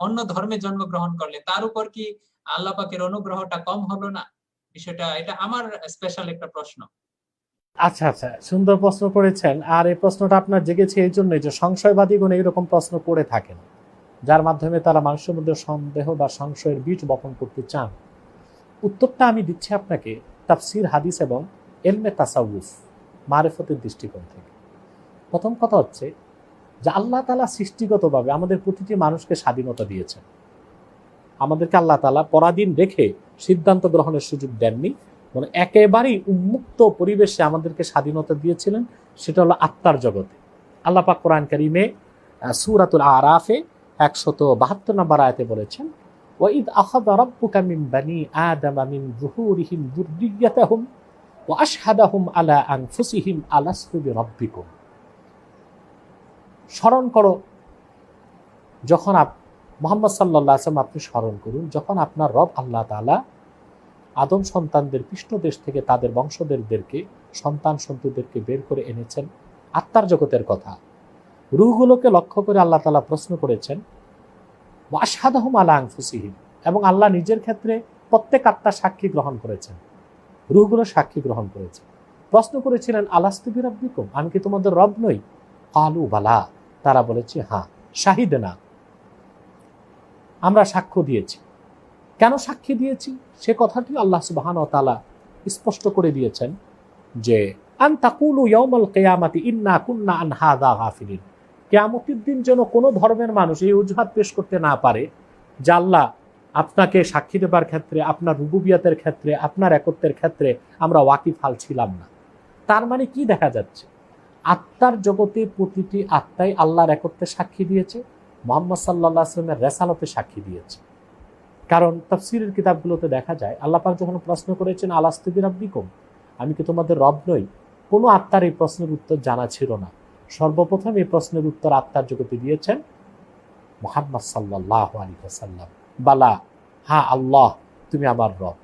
অন্য ধর্মে জন্মগ্রহণ করলেন তার উপর কি আল্লাহ পাকের অনুগ্রহটা কম হলো না? বিষয়টা এটা আমার স্পেশাল একটা প্রশ্ন। আচ্ছা আচ্ছা, সুন্দর প্রশ্ন করেছেন। আর এই প্রশ্নটা আপনার জেগেছে এই জন্যই যে সংশয়বাদীগণ এইরকম প্রশ্ন করে থাকেন, যার মাধ্যমে তারা মানুষের মধ্যে সন্দেহ বা সংশয়ের বীজ বপন করতে চান। উত্তরটা আমি দিচ্ছি আপনাকে তাফসির, হাদিস এবং ইলমে তাসাউফ, মারিফতের দৃষ্টিকোণ থেকে। প্রথম কথা হচ্ছে যে আল্লাহ তাআলা সৃষ্টিগতভাবে আমাদের প্রতিটি মানুষকে স্বাধীনতা দিয়েছেন। আমাদেরকে আল্লাহ তাআলা পরাধীন রেখে সিদ্ধান্ত গ্রহণের সুযোগ দেননি, মানে একেবারেই উন্মুক্ত পরিবেশে আমাদেরকে স্বাধীনতা দিয়েছিলেন। সেটা হলো আত্মার জগতে। আল্লাহ পাক কোরআন কারীমে সূরাতুল আরাফে 172 নম্বর আয়াতে বলেছেন, ওয়াইদ আখাযা রাব্বুকা মিন বানি আদামা মিন যুহুরিহিম যুররিয়াতাহুম ওয়া আশহাদাহুম আলা আনফুসিহিম আলাস্তু বিরাব্বিকুম। স্মরণ করো যখন মুহাম্মদ সাল্লাল্লাহু আলাইহি ওয়াসাল্লাম, আপনি স্মরণ করুন যখন আপনার রব আল্লাহ তাআলা আদম সন্তানদের পৃষ্ঠদেশ থেকে তাদের বংশধরদেরকে, সন্তান সন্ততিদেরকে বের করে এনেছেন আত্মার জগতের কথা। রূহগুলোকে লক্ষ্য করে আল্লাহ তাআলা প্রশ্ন করেছেন, ওয়া আশহাদাহুম আলা আনফুসিহিম, এবং আল্লাহ নিজের ক্ষেত্রে প্রত্যেক আত্মার সাক্ষী গ্রহণ করেছেন, রূহগুলো সাক্ষী গ্রহণ করেছে। প্রশ্ন করেছিলেন, আলাস্তু বিরাব্বিকুম, আমি কি তোমাদের রব নই? ক্বালু বালা, তারা বলেছে হ্যাঁ, শাহিদনা, আমরা সাক্ষ্য দিয়েছি। কেন সাক্ষী দিয়েছি সে কথাটি আল্লাহ সুবহানাহু ওয়া তাআলা স্পষ্ট করে দিয়েছেন যে আন তাকুলু ইয়াউমাল কিয়ামাতি ইন্না কুন্না আন হাযা গাফিলিন। কিয়ামতের দিন যেন কোনো ধর্মের মানুষ এই অজুহাত পেশ করতে না পারে যে আল্লাহ আপনাকে সাক্ষী দেবার ক্ষেত্রে, আপনার রুবুবিয়াতের ক্ষেত্রে, আপনার একত্বের ক্ষেত্রে আমরা ওয়াকিফাল ছিলাম না। তার মানে কি দেখা যাচ্ছে? আত্মার জগতে প্রতিটি আত্মাই আল্লাহর একত্বের সাক্ষী দিয়েছে, মুহাম্মদ সাল্লাল্লাহু আলাইহি ওয়াসাল্লামের রিসালাতের সাক্ষী দিয়েছে। কারণ তাফসীরের কিতাবগুলোতে দেখা যায় আল্লাহ পাক যখন প্রশ্ন করেছেন আলাস্তু বিরাব্বিকুম, আমি কি তোমাদের রব নই, কোনো আত্মার এই প্রশ্নের উত্তর জানা ছিল না। সর্বপ্রথম এই প্রশ্নের উত্তর আত্মার জগতে দিয়েছেন মুহাম্মদ সাল্লাল্লাহু আলাইহি ওয়াসাল্লাম। বালা, হ্যাঁ আল্লাহ তুমি আমার রব।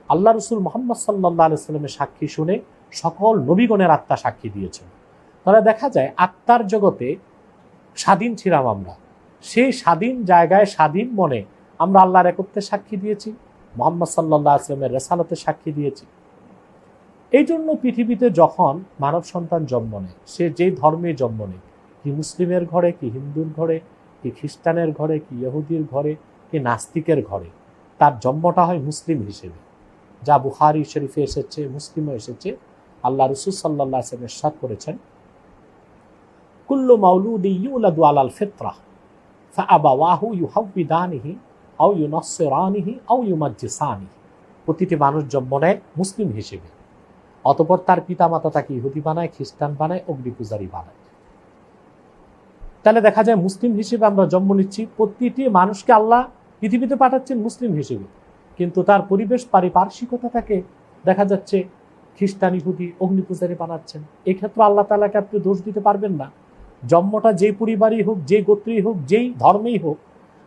আল্লাহ রসুল মুহাম্মদ সাল্লাল্লাহু আলাইহি ওয়াসাল্লামের সাক্ষী শুনে সকল নবীগণের আত্মা সাক্ষী দিয়েছেন। তাহলে দেখা যায় আত্মার জগতে স্বাধীন ছিলাম আমরা, সেই স্বাধীন জায়গায় স্বাধীন মনে আমরা আল্লাহর একত্বের সাক্ষী দিয়েছি, মুহাম্মদ সাল্লাল্লাহু আলাইহি ওয়াসাল্লামের রিসালাতের সাক্ষী দিয়েছি। এই জন্য পৃথিবীতে যখন মানব সন্তান জন্ম নেয়, সে যেই ধর্মে জন্ম নেয়, কি মুসলিমের ঘরে, কি হিন্দুর ঘরে, কি খ্রিস্টানের ঘরে, কি ইহুদির ঘরে, কি নাস্তিকের ঘরে, তার জন্মটা হয় মুসলিম হিসেবে। যা বুখারী শরীফে এসেছে, মুসলিমে এসেছে। আল্লাহ রাসূল সাল্লাল্লাহু আলাইহি ওয়াসাল্লাম ইরশাদ করেছেন, কুল্লু মাউলুদিন ইউলাদু আলাল ফিতরাহ ফাআবাওয়াহু ইউহাউবিদানিহি আও ইউনাসসিরানিহি আও ইউমাজ্জিসানিহি। প্রতিটি মানুষ জন্ম নেয় মুসলিম হিসেবে, অতঃপর তার পিতামাতা তাকে ইহুদি বানায়, খ্রিস্টান বানায়, অগ্নি পূজারী বানায়। তাহলে দেখা যায় মুসলিম হিসেবে আমরা জন্ম নিচ্ছি। প্রতিটি মানুষকে আল্লাহ পৃথিবীতে পাঠাচ্ছেন মুসলিম হিসেবে, কিন্তু তার পরিবেশ পারিপার্শ্বিকতা তাকে দেখা যাচ্ছে খ্রিস্টান, ইহুদি, অগ্নি পূজারী বানাচ্ছেন। এই ক্ষেত্রে আল্লাহ তাআলাকে আপনি দোষ দিতে পারবেন না। জন্মটা যেই পরিবারই হোক, যেই গোত্রেই হোক, যেই ধর্মেই হোক,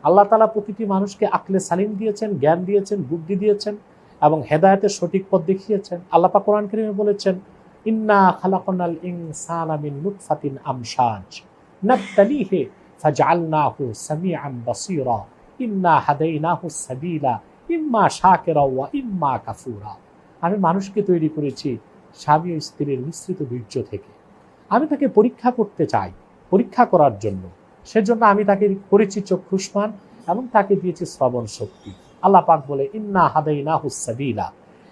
আল্লাহ তাআলা প্রতিটি মানুষকে আকলে সালিম দিয়েছেন, জ্ঞান দিয়েছেন, বুদ্ধি দিয়েছেন এবং হেদায়েতের সঠিক পথ দেখিয়েছেন। আল্লাহ পাক কোরআন কারীমে বলেছেন, ইন্না খালাকনাল ইনসানা মিন নুতফাতিন আমশাজ নাবতালিহি ফাজআলনাহু সামিআন বাসীরা ইন্না হাদাইনাহু সাবিলা ইম্মা শাকিরা ওয়া ইম্মা কাফুরা। আমি মানুষকে তৈরি করেছি স্বামী ও স্ত্রীর মিশ্রিত বীর্য থেকে। আমি তাকে পরীক্ষা করতে চাই, পরীক্ষা করার জন্য। সেজন্য আমি তাকে করেছি চক্ষুষ্মান এবং তাকে দিয়েছি শ্রবণ শক্তি। আল্লাহ পাক বলে, ইন্না হাদাইনাহু সাবিলা,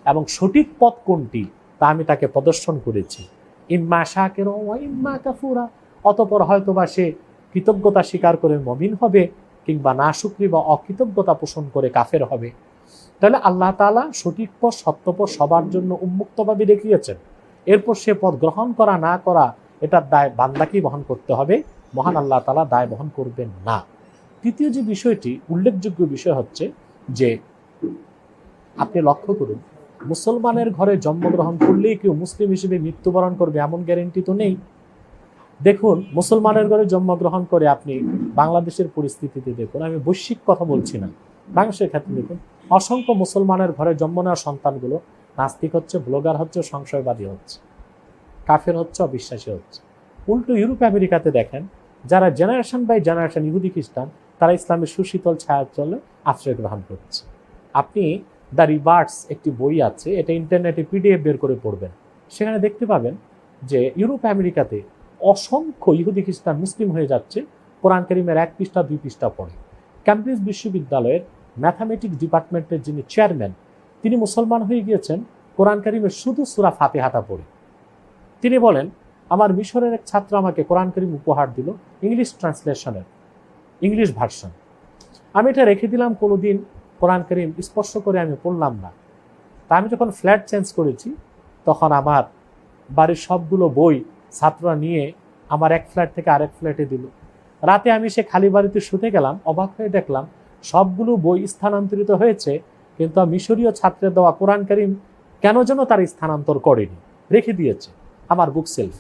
এবং সঠিক পথ কোনটি তা আমি তাকে প্রদর্শন করেছি। ইম্মা শাকিরা ওয়া ইম্মা কাফুরা, অতঃপর হয়তোবা সে কৃতজ্ঞতা স্বীকার করে মুমিন হবে, কিংবা নাশুকরি বা অকৃতজ্ঞতা পোষণ করে কাফের হবে। তাহলে আল্লাহ তাআলা সঠিক পথ, সত্য পথ সবার জন্য উন্মুক্তভাবে দেখিয়েছেন। এরপর সে পথ গ্রহণ করা না করা, এটার দায় বান্দাকেই বহন করতে হবে, মহান আল্লাহ তাআলা দায় বহন করবেন না। তৃতীয় যে বিষয়টি, উল্লেখযোগ্য বিষয় হচ্ছে যে আপনি লক্ষ্য করুন, মুসলমানের ঘরে জন্মগ্রহণ করলেই কেউ মুসলিম হিসেবে মৃত্যুবরণ করবে এমন গ্যারেন্টি তো নেই। দেখুন, মুসলমানের ঘরে জন্মগ্রহণ করে আপনি বাংলাদেশের পরিস্থিতিতে দেখুন, আমি বৈশ্বিক কথা বলছি না, বাংলাদেশের ক্ষেত্রে দেখুন, অসংখ্য মুসলমানের ঘরে জন্ম নেওয়া সন্তানগুলো নাস্তিক হচ্ছে, ব্লগার হচ্ছে, সংশয়বাদী হচ্ছে, কাফের হচ্ছে, অবিশ্বাসী হচ্ছে। উল্টো ইউরোপ আমেরিকাতে দেখেন, যারা জেনারেশন বাই জেনারেশন ইহুদি খ্রিস্টান, তারা ইসলামের সুশীতল ছায়াতলে আশ্রয় গ্রহণ করছে। আপনি দ্য রিবার্টস একটি বই আছে, এটা ইন্টারনেটে পিডিএফ বের করে পড়বেন, সেখানে দেখতে পাবেন যে ইউরোপ আমেরিকাতে অসংখ্য ইহুদি খ্রিস্টান মুসলিম হয়ে যাচ্ছে কোরআন কারীমের 1 পৃষ্ঠা 2 পৃষ্ঠা পড়ে। ক্যামব্রিজ বিশ্ববিদ্যালয়ের ম্যাথামেটিক্স ডিপার্টমেন্টের যিনি চেয়ারম্যান, তিনি মুসলমান হয়ে গিয়েছেন কোরআন কারীমের শুধু সূরা ফাতিহাটা পড়ে। তিনি বলেন, আমার মিশরের এক ছাত্র আমাকে কোরআন কারীম উপহার দিল, ইংলিশ ট্রান্সলেশনের, ইংলিশ ভার্সন। আমি এটা রেখে দিলাম, কোনোদিন কোরআন কারীম স্পর্শ করে আমি পড়লাম না। তা আমি যখন ফ্ল্যাট চেঞ্জ করেছি, তখন আমার বাড়ির সবগুলো বই ছাত্ররা নিয়ে আমার এক ফ্ল্যাট থেকে আরেক ফ্ল্যাটে দিল। রাতে আমি সে খালি বাড়িতে শুতে গেলাম, অবাক হয়ে দেখলাম সবগুলো বই স্থানান্তরিত হয়েছে, কিন্তু মিশরীয় ছাত্রের দেওয়া কোরআন কারীম কেন যেন তার স্থানান্তর করেনি, রেখে দিয়েছে আমার বুক সেলফ।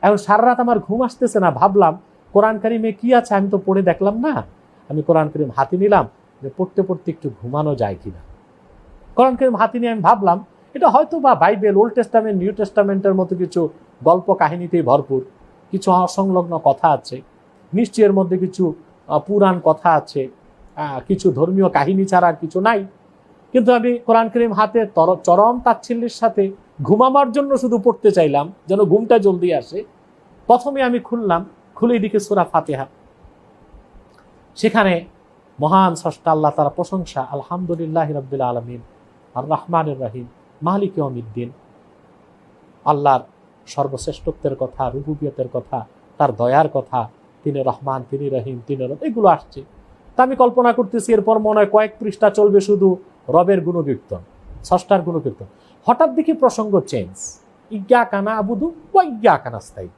এখন সারা রাত আমার ঘুম আসতেছে না, ভাবলাম কোরআন কারীমে কি আছে আমি তো পড়ে দেখলাম না। আমি কোরআন কারীম হাতে নিলাম যে পড়তে পড়তে একটু ঘুমানো যায় কিনা। কোরআন কারীম হাতে নিয়ে আমি ভাবলাম এটা হয়তো বা বাইবেল, ওল্ড টেস্টামেন্ট, নিউ টেস্টামেন্টের মতো কিছু গল্প কাহিনীতেই ভরপুর, কিছু অসংলগ্ন কথা আছে, নিশ্চয়ই এর মধ্যে কিছু পুরাণ কথা আছে, কিছু ধর্মীয় কাহিনী ছাড়া কিছু নাই। কিন্তু আমি কোরআন কারীম হাতে চরম তাচ্ছিল্যের সাথে ঘুমাবার জন্য শুধু পড়তে চাইলাম, যেন ঘুমটা জলদি আসে। প্রথমে আমি খুললাম, খুলে দিকে সূরা ফাতিহা। সেখানে মহান স্রষ্টা আল্লাহ তাআলার প্রশংসা, আলহামদুলিল্লাহি রাব্বিল আলামিন আর রহমানির রহিম মালিক ইয়াউমিদ্দিন, আল্লাহর সর্বশ্রেষ্ঠত্বের কথা, রুবুবিয়তের কথা, তার দয়ার কথা, তিনি রহমান, তিনি রহিম, তিনি রব, এগুলো আসছে। তা আমি কল্পনা করতেছি এরপর মনে হয় কয়েক পৃষ্ঠা চলবে শুধু রবের গুণকীর্তন, স্রষ্টার গুণকীর্তন। হঠাৎ দেখি প্রসঙ্গ চেঞ্জ, ইয়্যাকা না'বুদু ওয়া ইয়্যাকা নাস্তাইন,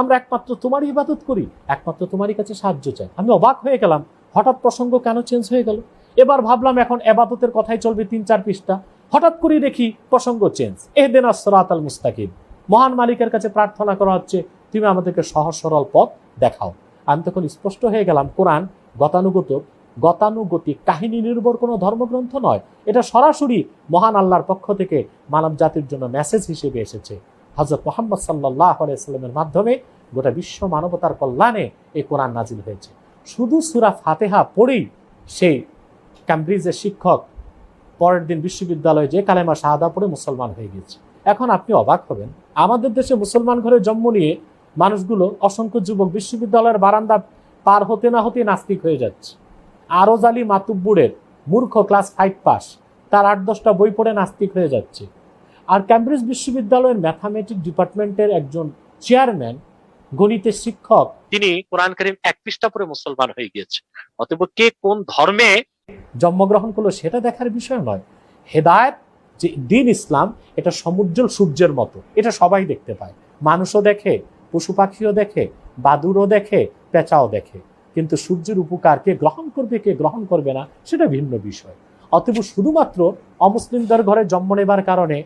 আমরা একমাত্র তোমারই ইবাদত করি, একমাত্র তোমারই কাছে সাহায্য চাই। আমি অবাক হয়ে গেলাম, হঠাৎ প্রসঙ্গ কেন চেঞ্জ হয়ে গেল। এবার ভাবলাম এখন ইবাদতের কথাই চলবে 3-4 পৃষ্ঠা, হঠাৎ করে দেখি প্রসঙ্গ চেঞ্জ, ইহদিনাস সিরাতাল মুস্তাকিম, মহান মালিকের কাছে প্রার্থনা করা হচ্ছে তুমি আমাদেরকে সহজ সরল পথ দেখাও। আমি তখন স্পষ্ট হয়ে গেলাম কোরআন গতানুগতিক কাহিনী নির্ভর কোনো ধর্মগ্রন্থ নয়, এটা সরাসরি মহান আল্লাহর পক্ষ থেকে মানব জাতির জন্য মেসেজ হিসেবে এসেছে। হযরত মুহাম্মদ সাল্লাল্লাহু আলাইহি সাল্লামের মাধ্যমে গোটা বিশ্ব মানবতার কল্যাণে এই কোরআন নাজিল হয়েছে। শুধু সূরা ফাতিহা পড়েই সেই ক্যামব্রিজের শিক্ষক পরের দিন বিশ্ববিদ্যালয়ে যে কালেমা শাহাদা পড়ে মুসলমান হয়ে গেছে। এখন আপনি অবাক হবেন, আমাদের দেশে মুসলমান ঘরে জন্ম নিয়ে মানুষগুলো, অসংখ্য যুবক বিশ্ববিদ্যালয়ের বারান্দা পার হতে না হতে নাস্তিক হয়ে যাচ্ছে। আরজ আলী মাতুব্বুরের মূর্খ ক্লাস 5 পাস, তার 8-10টা বই পড়ে নাস্তিক হয়ে যাচ্ছে। আর ক্যামব্রিজ বিশ্ববিদ্যালয়ের ম্যাথামেটিক্স ডিপার্টমেন্টের একজন চেয়ারম্যান, গণিতের শিক্ষক, তিনি কোরআন কারীম 1 পৃষ্ঠা পড়ে মুসলমান হয়ে গিয়েছে। অতএব কে কোন ধর্মে জন্মগ্রহণ করলো সেটা দেখার বিষয় নয়। হেদায়েত যে দিন ইসলাম, এটা সমুজ্জ্বল সূর্যের মতো, এটা সবাই দেখতে পায়। মানুষও দেখে, পশু পাখিও দেখে, বাদুরও দেখে, পেঁচাও দেখে, কিন্তু সূর্যের উপকার কে গ্রহণ করবে কে গ্রহণ করবে না সেটা ভিন্ন বিষয়। অতএব শুধুমাত্র অমুসলিমদের ঘরে জন্ম নেবার কারণে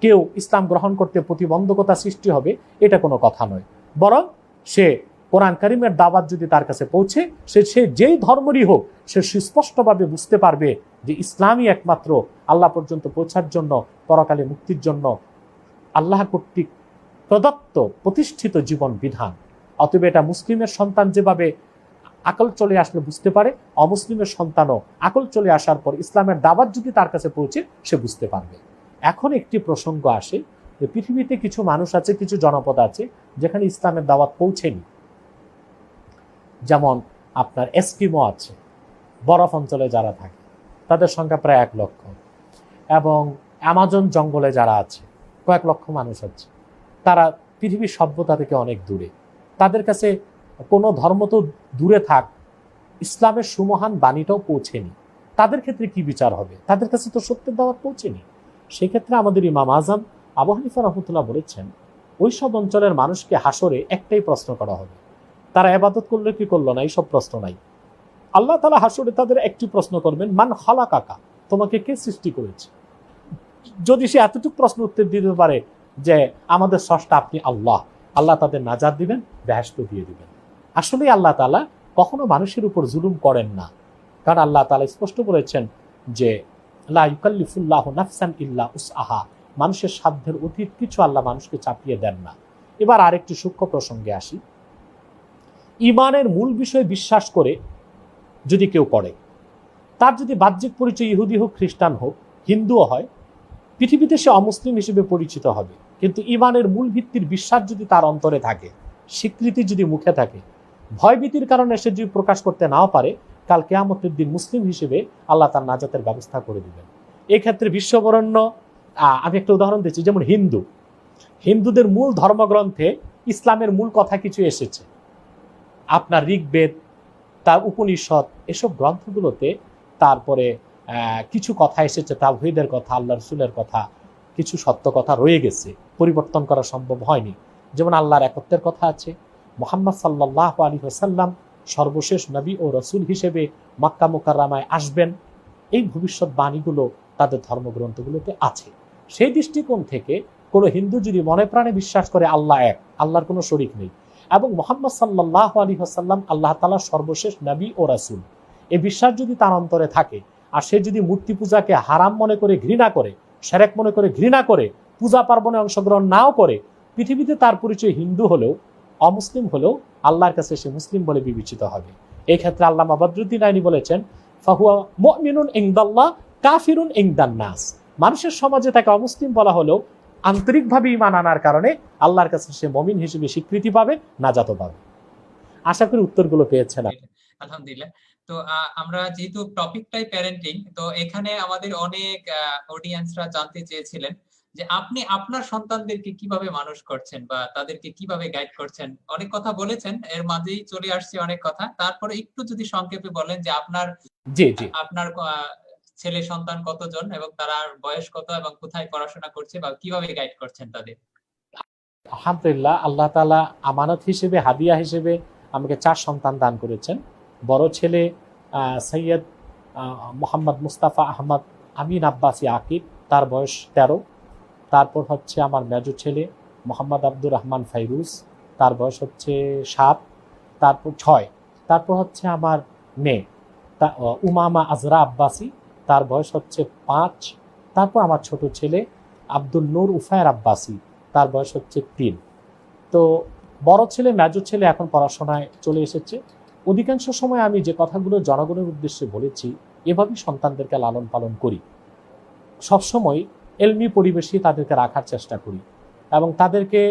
কেউ ইসলাম গ্রহণ করতে প্রতিবন্ধকতা সৃষ্টি হবে, এটা কোনো কথা নয়। বরং সে কোরআন কারীমের দাওয়াত যদি তার কাছে পৌঁছে, সে যেই ধর্মেরই হোক, সে সুস্পষ্টভাবে বুঝতে পারবে যে ইসলামই একমাত্র আল্লাহ পর্যন্ত পৌঁছার জন্য, পরকালে মুক্তির জন্য আল্লাহ কর্তৃক প্রদত্ত প্রতিষ্ঠিত জীবন বিধান। অতএব এটা মুসলিমের সন্তান যেভাবে আকল চলে আসলে বুঝতে পারে, অমুসলিমের সন্তানও আকল চলে আসার পর ইসলামের দাওয়াত যদি তার কাছে পৌঁছে সে বুঝতে পারবে। এখন একটি প্রসঙ্গ আসে যে পৃথিবীতে কিছু মানুষ আছে, কিছু জনপদ আছে যেখানে ইসলামের দাওয়াত পৌঁছেনি। যেমন আপনার এস্কিমো আছে, বরফ অঞ্চলে যারা থাকে, তাদের সংখ্যা প্রায় 1 লক্ষ, এবং অ্যামাজন জঙ্গলে যারা আছে কয়েক লক্ষ মানুষ আছে। তারা পৃথিবীর সভ্যতা থেকে অনেক দূরে, তাদের কাছে কোনো ধর্ম তো দূরে থাক, ইসলামের সুমহান বাণীটাও পৌঁছেনি। তাদের ক্ষেত্রে কি বিচার হবে? তাদের কাছে তো সত্যের দাওয়াত পৌঁছেনি। সেক্ষেত্রে আমাদের ইমাম আজম আবু হানিফা রাহমাতুল্লাহ বলেছেন, ওই সব অঞ্চলের মানুষকে হাসরে একটাই প্রশ্ন করা হবে, তারা ইবাদত করলো কি করলো না, এইসব প্রশ্ন নাই। আল্লাহ তাআলা হাসরে তাদের একটি প্রশ্ন করবেন, মান খালাকাকা, তোমাকে কে সৃষ্টি করেছে? যদি সে এতটুকু প্রশ্ন উত্তর দিতে পারে যে আমাদের স্রষ্টা আপনি আল্লাহ, আল্লাহ তাদের নাজাত দিবেন, বেহেশত দিয়ে দিবেন। আসলে আল্লাহ তাআলা কখনো মানুষের উপর জুলুম করেন না, কারণ আল্লাহ তাআলা স্পষ্ট বলেছেন যে লা ইউকাল্লিফুল্লাহু নাফসান ইল্লা উসআহা, মানুষের সাধ্যের অতীত কিছু আল্লাহ মানুষকে চাপিয়ে দেন না। এবার আরেকটি সূক্ষ্ম প্রসঙ্গে আসি। ঈমানের মূল বিষয়ে বিশ্বাস করে যদি কেউ পড়ে, তার যদি বাহ্যিক পরিচয় ইহুদি হোক, খ্রিস্টান হোক, হিন্দুও হয়, পৃথিবীতে সে অমুসলিম হিসেবে পরিচিত হবে। কিন্তু ঈমানের মূল ভিত্তির বিশ্বাস যদি তার অন্তরে থাকে, স্বীকৃতি যদি মুখে থাকে, ভয়ভীতির কারণে সে যদি প্রকাশ করতে নাও পারে, কাল কিয়ামতের দিন মুসলিম হিসেবে আল্লাহ তার নাজাতের ব্যবস্থা করে দিবেন। এই ক্ষেত্রে বিশ্ববরেণ্য আমি একটা উদাহরণ দিচ্ছি, যেমন হিন্দুদের মূল ধর্মগ্রন্থে ইসলামের মূল কথা কিছু এসেছে। আপনার ঋগ্বেদ, তার উপনিষদ, এসব গ্রন্থগুলোতে তারপরে কিছু কথা এসেছে, তাওহীদের কথা, আল্লাহ রাসূলের কথা, কিছু সত্য কথা রয়ে গেছে, পরিবর্তন করা সম্ভব হয়নি। যেমন আল্লাহর একত্বের কথা আছে, মুহাম্মদ সাল্লাল্লাহু আলাইহি ওয়াসাল্লাম সর্বশেষ নবী ও রাসূল হিসেবে মক্কা মুকাররমায় আসবেন, এই ভবিষ্যৎবাণীগুলো তাদের ধর্মগ্রন্থগুলোতে আছে। সেই দৃষ্টিকোণ থেকে কোনো হিন্দু যদি মনে প্রাণে বিশ্বাস করে আল্লাহ এক, আল্লাহর কোনো শরীক নেই, এবং মুহাম্মদ সাল্লাল্লাহু আলাইহি ওয়াসাল্লাম আল্লাহ তাআলার সর্বশেষ নবী ও রাসূল, এই বিশ্বাস যদি তার অন্তরে থাকে, আর সে যদি মূর্তি পূজাকে হারাম মনে করে ঘৃণা করে, শিরক মনে করে ঘৃণা করে, পূজা পার্বণে অংশগ্রহণ নাও করে, পৃথিবীতে তার পরিচয় হিন্দু হলেও, অমুসলিম হলেও আল্লাহর কাছে সে মুসলিম বলে বিবেচিত হবে। এই ক্ষেত্রে আল্লামা বদরুদ্দীন আইনি বলেছেন, ফাহুয়া মুমিনুন ইনদাল্লাহ কাফিরুন ইনদান নাস, মানুষের সমাজে তাকে অমুসলিম বলা হলেও আন্তরিকভাবে ঈমান আনার কারণে আল্লাহর কাছে সে মুমিন হিসেবে স্বীকৃতি পাবে, নাজাত পাবে। আশা করি উত্তরগুলো পেয়েছেন। আলহামদুলিল্লাহ। তো আমরা যেহেতু টপিকটাই প্যারেন্টিং, তো এখানে আমাদের অনেক অডিয়েন্সরা জানতে চেয়েছিলেন যে আপনি আপনার সন্তানদেরকে কিভাবে মানুষ করছেন বা তাদেরকে কিভাবে গাইড করছেন। অনেক কথা বলেছেন, এর মাঝেই চলে আসছে অনেক কথা, তারপরে একটু যদি সংক্ষেপে বলেন যে আপনার ছেলে সন্তান কতজন এবং তারা বয়স কত এবং কোথায় পড়াশোনা করছে বা কিভাবে গাইড করছেন তাদের। আলহামদুলিল্লাহ, আল্লাহ তাআলা আমানত হিসেবে, হাদিয়া হিসেবে আমাকে 4 সন্তান দান করেছেন। বড় ছেলে সৈয়দ মোহাম্মদ মুস্তাফা আহমদ আমিন আব্বাসী আকিব, তার বয়স 13। তারপর হচ্ছে আমার মেজো ছেলে মোহাম্মদ আব্দুর রহমান ফাইরুজ, তার বয়স হচ্ছে 7, তারপর 6, তারপর হচ্ছে আমার মেয়ে উমামা আজরা আব্বাসী, তার বয়স হচ্ছে 5, তারপর আমার ছোট ছেলে আব্দুল নূর উফায়ের আব্বাসী, তার বয়স হচ্ছে 3। তো বড় ছেলে মেজর ছেলে এখন পড়াশোনায় চলে এসেছে। অধিকাংশ সময় আমি যে কথাগুলো জনগণের উদ্দেশ্যে বলেছি এভাবেই সন্তানদেরকে লালন পালন করি। সবসময় এলমি পরিবেশে তাদেরকে রাখার চেষ্টা করি এবং তাদেরকে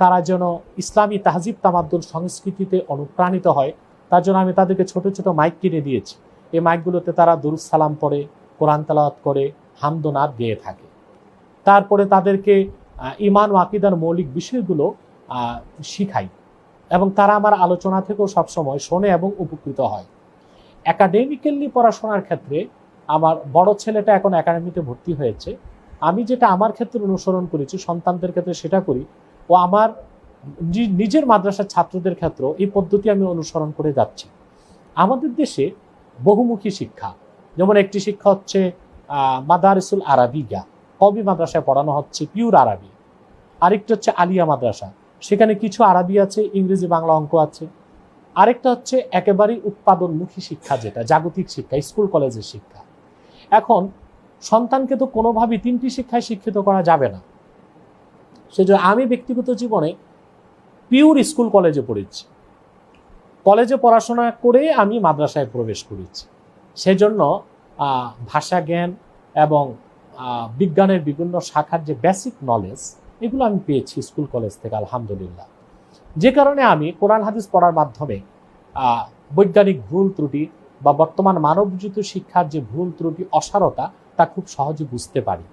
তারা যেন ইসলামী তাহজিব তামাদ্দুন সংস্কৃতিতে অনুপ্রাণিত হয় তার জন্য আমি তাদেরকে ছোট ছোট মাইক কিনে দিয়েছি। এই মাইকগুলোতে তারা দুরুদ সালাম পড়ে, কোরআন তেলাওয়াত করে, হামদোনাদ গেয়ে থাকে। তারপরে তাদেরকে ঈমান ও আকীদার মৌলিক বিষয়গুলো শিখাই এবং তারা আমার আলোচনা থেকেও সবসময় শোনে এবং উপকৃত হয়। একাডেমিক্যালি পড়াশোনার ক্ষেত্রে আমার বড় ছেলেটা এখন একাডেমিতে ভর্তি হয়েছে। আমি যেটা আমার ক্ষেত্রে অনুসরণ করেছি সন্তানদের ক্ষেত্রে সেটা করি, ও আমার নিজের মাদ্রাসার ছাত্রদের ক্ষেত্রেও এই পদ্ধতি আমি অনুসরণ করে যাচ্ছি। আমাদের দেশে বহুমুখী শিক্ষা, যেমন একটি শিক্ষা হচ্ছে মাদারিসুল আরাবিয়া, কওমি মাদ্রাসায় পড়ানো হচ্ছে পিওর আরবি। আরেকটা হচ্ছে আলিয়া মাদ্রাসা, সেখানে কিছু আরবি আছে, ইংরেজি বাংলা অঙ্ক আছে। আরেকটা হচ্ছে একেবারেই উৎপাদনমুখী শিক্ষা, যেটা জাগতিক শিক্ষা, স্কুল কলেজের শিক্ষা। এখন সন্তানকে তো কোনোভাবেই 3টি শিক্ষায় শিক্ষিত করা যাবে না। সেজন্য আমি ব্যক্তিগত জীবনে পিওর স্কুল কলেজে পড়েছি, কলেজে পড়াশোনা করে আমি মাদ্রাসায় প্রবেশ করেছি। সেজন্য ভাষা জ্ঞান এবং বিজ্ঞানের বিভিন্ন শাখার যে বেসিক নলেজ এগুলো আমি পেয়েছি স্কুল কলেজ থেকে আলহামদুলিল্লাহ। যে কারণে আমি কোরআন হাদিস পড়ার মাধ্যমে বৈজ্ঞানিক ভুল ত্রুটি বা বর্তমান মানবযুক্ত শিক্ষার যে ভুল ত্রুটি অসারতা তা খুব সহজে বুঝতে পারি।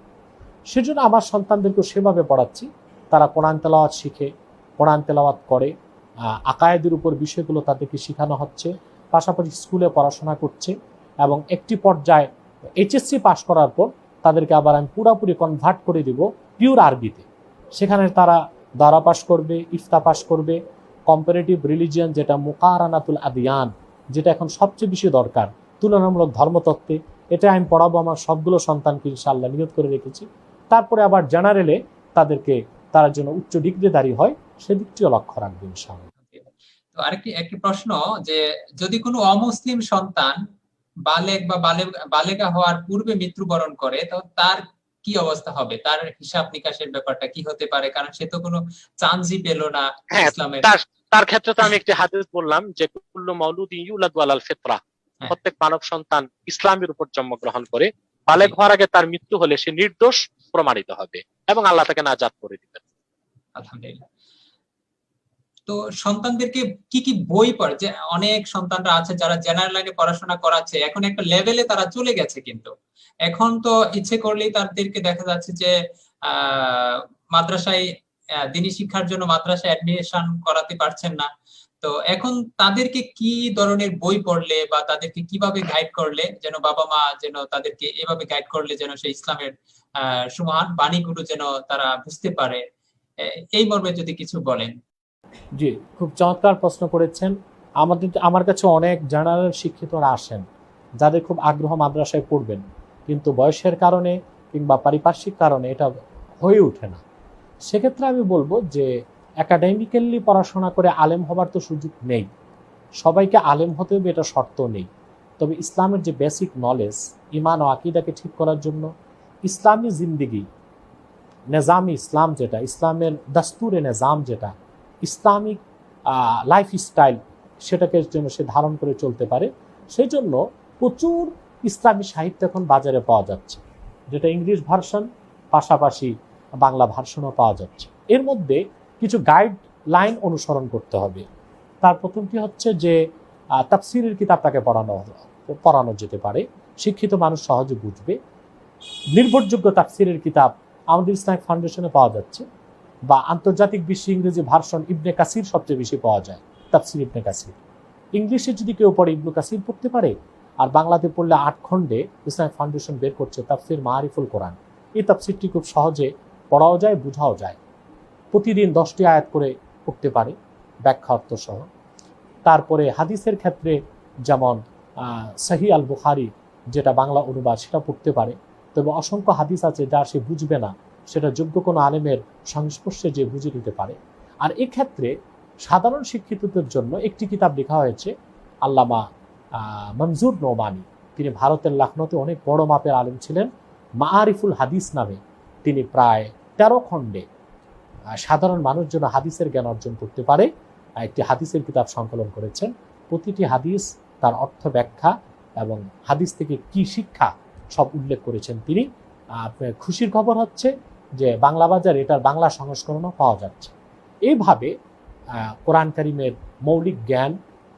সেজন্য আমার সন্তানদেরকে সেভাবে পড়াচ্ছি, তারা কোরআন তেলাওয়াত শিখে, কোরআন তেলাওয়াত করে, আকায়েদের উপর বিষয়গুলো তাদেরকে শেখানো হচ্ছে, পাশাপাশি স্কুলে পড়াশোনা করছে এবং একটি পর্যায়ে এইচএসসি পাস করার পর তাদেরকে আবার আমি পুরোপুরি কনভার্ট করে দিব পিওর আরবিতে। সেখানে তারা দারা পাস করবে, ইফতা পাস করবে, কম্পারেটিভ রিলিজিয়ান যেটা মুকারানাতুল আদিয়ান, যেটা এখন সবচেয়ে বেশি দরকার তুলনামূলক ধর্মতত্ত্বে, এটা আমি পড়াবো আমার সবগুলো সন্তানকে ইনশাআল্লাহ নিয়ত করে রেখেছি। তারপরে আবার জেনারেলে তাদেরকে তার জন্য উচ্চ ডিগ্রিধারী হয় সেদিকটিও লক্ষ্য রাখবে ইনশাআল্লাহ। তো একটি প্রশ্ন, যে যদি কোনো অমুসলিম সন্তান বালেগ বা বালেগা হওয়ার পূর্বে মৃত্যুবরণ করে তো তার কি অবস্থা হবে, তার হিসাব নিকাশের ব্যাপারটা কি হতে পারে? কারণ সে তো কোনো চান্সই পেল না ইসলামের। তার ক্ষেত্রে তো আমি একটি হাদিস বললাম যে কুল্লু মাউলুদিন ইউলাদু আলাল ফিতরা, প্রত্যেক মানব সন্তান ইসলামের উপর জন্মগ্রহণ করে, বালেগ হওয়ার আগে তার মৃত্যু হলে সে নির্দোষ প্রমাণিত হবে এবং আল্লাহ তাকে নাজাত করে দিবেন। আলহামদুলিল্লাহ। তো সন্তানদেরকে কি কি বই পড়ে? যে অনেক সন্তানরা আছে যারা জেনারেল লাইনে পড়াশোনা করাচ্ছে, এখন একটা লেভেলে তারা চলে গেছে, কিন্তু এখন তো ইচ্ছে করলেই তাদেরকে দেখা যাচ্ছে যে মাদ্রাসায় দিনী শিক্ষার জন্য মাদ্রাসায় অ্যাডমিশন করাতে পারছেন না। তো এখন তাদেরকে কি ধরনের বই পড়লে বা তাদেরকে কিভাবে গাইড করলে যেন বাবা মা যেন তাদেরকে এভাবে গাইড করলে যেন সেই ইসলামের সুমহান বাণীগুলো যেন তারা বুঝতে পারে, এই মর্মে যদি কিছু বলেন। জি, খুব চমৎকার প্রশ্ন করেছেন। আমার কাছে অনেক জেনারেল শিক্ষিতরা আসেন যাদের খুব আগ্রহ মাদ্রাসায় পড়বেন, কিন্তু বয়সের কারণে কিংবা পারিপার্শ্বিক কারণে এটা হয়ে ওঠে না। সেক্ষেত্রে আমি বলবো যে একাডেমিক্যালি পড়াশোনা করে আলেম হবার তো সুযোগ নেই, সবাইকে আলেম হতে হবে এটা শর্ত নেই। তবে ইসলামের যে বেসিক নলেজ, ইমান ও আকীদাকে ঠিক করার জন্য ইসলামী জিন্দিগি, নেজামি ইসলাম যেটা, ইসলামের দাস্তুরে নেজাম যেটা, ইসলামিক লাইফ স্টাইল, সেটাকে যেন সে ধারণ করে চলতে পারে। সেই জন্য প্রচুর ইসলামী সাহিত্য এখন বাজারে পাওয়া যাচ্ছে, যেটা ইংলিশ ভার্সন পাশাপাশি বাংলা ভার্সনও পাওয়া যাচ্ছে। এর মধ্যে কিছু গাইডলাইন অনুসরণ করতে হবে। তার প্রথমটি হচ্ছে যে তাফসিরের কিতাব তাকে পড়ানো যেতে পারে, শিক্ষিত মানুষ সহজে বুঝবে। নির্ভরযোগ্য তাফসিরের কিতাব আমাদের ইসলামিক ফাউন্ডেশনে পাওয়া যাচ্ছে, বা আন্তর্জাতিক বিশ্বে ইংরেজি ভার্সন ইবনে কাসির সবচেয়ে বেশি পাওয়া যায়, তাফসির ইবনে কাসির। ইংলিশে যদি কেউ পড়ে ইবনে কাসির পড়তে পারে, আর বাংলাতে পড়লে 8 খণ্ডে ইসলামিক ফাউন্ডেশন বের করছে তাফসির মারিফুল কোরআন। এই তাফসিরটি খুব সহজে পড়াও যায়, বুঝাও যায়। প্রতিদিন 10টি আয়াত করে পড়তে পারে ব্যাখ্যা অর্থ সহ। তারপরে হাদিসের ক্ষেত্রে যেমন সহিহ আল বুখারী যেটা বাংলা অনুবাদ সেটা পড়তে পারে। তবে অসংখ্য হাদিস আছে যা সে বুঝবে না, সেটা যোগ্য কোনো আলেমের সংস্পর্শে যে বুঝে নিতে পারে। আর এক্ষেত্রে সাধারণ শিক্ষিতদের জন্য একটি কিতাব লেখা হয়েছে, আল্লামা মনজুর নোমানি, তিনি ভারতের লখনৌতে অনেক বড় মাপের আলেম ছিলেন। মাআরিফুল হাদিস নামে তিনি প্রায় 13 খণ্ডে সাধারণ মানুষ যেন হাদিসের জ্ঞান অর্জন করতে পারে একটি হাদিসের কিতাব সংকলন করেছেন। প্রতিটি হাদিস, তার অর্থ ব্যাখ্যা এবং হাদিস থেকে কি শিক্ষা সব উল্লেখ করেছেন তিনি। খুশির খবর হচ্ছে যে বাংলা বাজার এটার বাংলা সংস্করণও পাওয়া যাচ্ছে। এইভাবে কোরআন কারীমের মৌলিক জ্ঞান,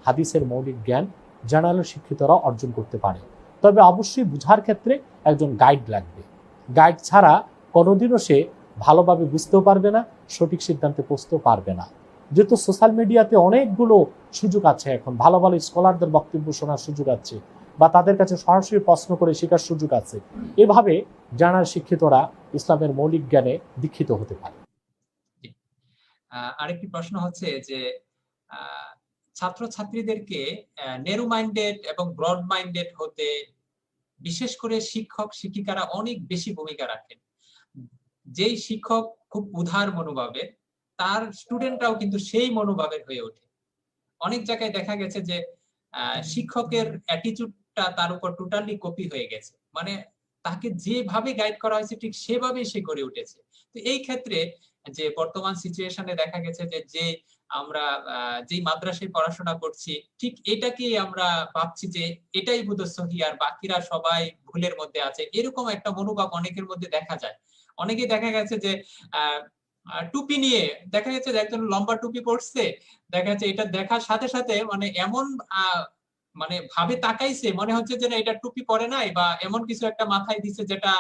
হাদিসের মৌলিক জ্ঞান জেনারেল শিক্ষিতরা অর্জন করতে পারে। তবে অবশ্যই বুঝার ক্ষেত্রে একজন গাইড লাগবে। গাইড ছাড়া কোনোদিনও সে ভালোভাবে বুঝতেও পারবে না, সঠিক সিদ্ধান্তে পৌঁছতেও পারবে না। যেহেতু সোশ্যাল মিডিয়াতে অনেকগুলো সুযোগ আছে, এখন ভালো ভালো স্কলারদের বক্তব্য শোনার সুযোগ আছে, বা তাদের কাছে সরাসরি প্রশ্ন করে শেখার সুযোগ আছে। এভাবে জেনারেল শিক্ষিতরা ইসলামের মৌলিক জ্ঞানে দীক্ষিত হতে পারে। আরেকটি প্রশ্ন হচ্ছে যে ছাত্রছাত্রীদেরকে ন্যারো মাইন্ডেড এবং ব্রড মাইন্ডেড হতে বিশেষ করে শিক্ষক শিক্ষিকারা অনেক বেশি ভূমিকা রাখেন। যেই শিক্ষক খুব উদার মনোভাবের, তার স্টুডেন্টরাও কিন্তু সেই মনোভাবের হয়ে ওঠে। অনেক জায়গায় দেখা গেছে যে শিক্ষকের অ্যাটিটিউডটা তার উপর টোটালি কপি হয়ে গেছে, মানে তাকে যেভাবে গাইড করা হয়েছে ঠিক সেভাবেই সে করে উঠেছে। তো এই ক্ষেত্রে যে বর্তমান সিচুয়েশনে দেখা গেছে যে আমরা যেই মাদ্রাসায় পড়াশোনা করছি ঠিক এটাকেই আমরা ভাবছি যে এটাই বোধহয় সহি আর বাকিরা সবাই ভুলের মধ্যে আছে, এরকম একটা মনোভাব অনেকের মধ্যে দেখা যায়। অনেকে দেখা গেছে যে টুপি নিয়ে দেখা যাচ্ছে যে একজন লম্বা টুপি পরছে, দেখা যাচ্ছে এটা দেখার সাথে সাথে মানে এমন মানে ভাবে তাকাইছে মনে হচ্ছে যে না এটা টুপি পরে নাই, বা এমন কিছু একটা মাথায় দিছে যেটা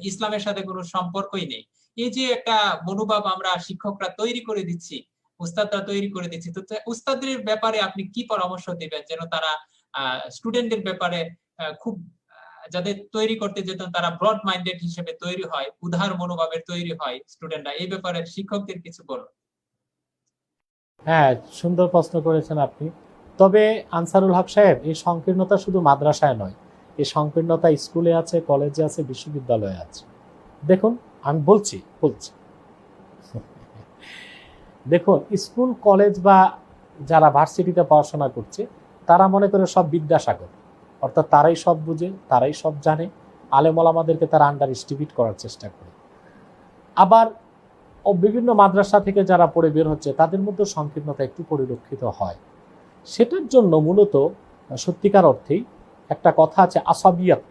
ইসলামের সাথে কোনো সম্পর্কই নেই। এই যে একটা মনোভাব আমরা শিক্ষকরা তৈরি করে দিচ্ছি, উস্তাদরা তৈরি করে দিচ্ছি, তো উস্তাদের ব্যাপারে আপনি কি পরামর্শ দিবেন যেন তারা স্টুডেন্টদের ব্যাপারে খুব যাদের তৈরি করতে যেত তারা ব্রড মাইন্ডেড হিসেবে তৈরি হয়, উদার মনোভাবের তৈরি হয় স্টুডেন্টরা, এই ব্যাপারে শিক্ষকদের কিছু বলুন। হ্যাঁ, সুন্দর প্রশ্ন করেছেন আপনি। তবে আনসারুল হক সাহেব, এই সংকীর্ণতা শুধু মাদ্রাসায় নয়, এই সংকীর্ণতা স্কুলে আছে, কলেজে আছে, বিশ্ববিদ্যালয়ে আছে। দেখুন আমি বলছি দেখুন, স্কুল কলেজ বা যারা ভার্সিটিতে পড়াশোনা করছে তারা মনে করে সব বিদ্যাসাগর, অর্থাৎ তারাই সব বুঝে, তারাই সব জানে। আলেম ওলামাদেরকে তারা আন্ডার এস্টিমেট করার চেষ্টা করে। আবার বিভিন্ন মাদ্রাসা থেকে যারা পড়ে বের হচ্ছে তাদের মধ্যে সংকীর্ণতা একটু পরিলক্ষিত হয়। সেটার জন্য মূলত সত্যিকার অর্থেই একটা কথা আছে, আসাবিয়াত,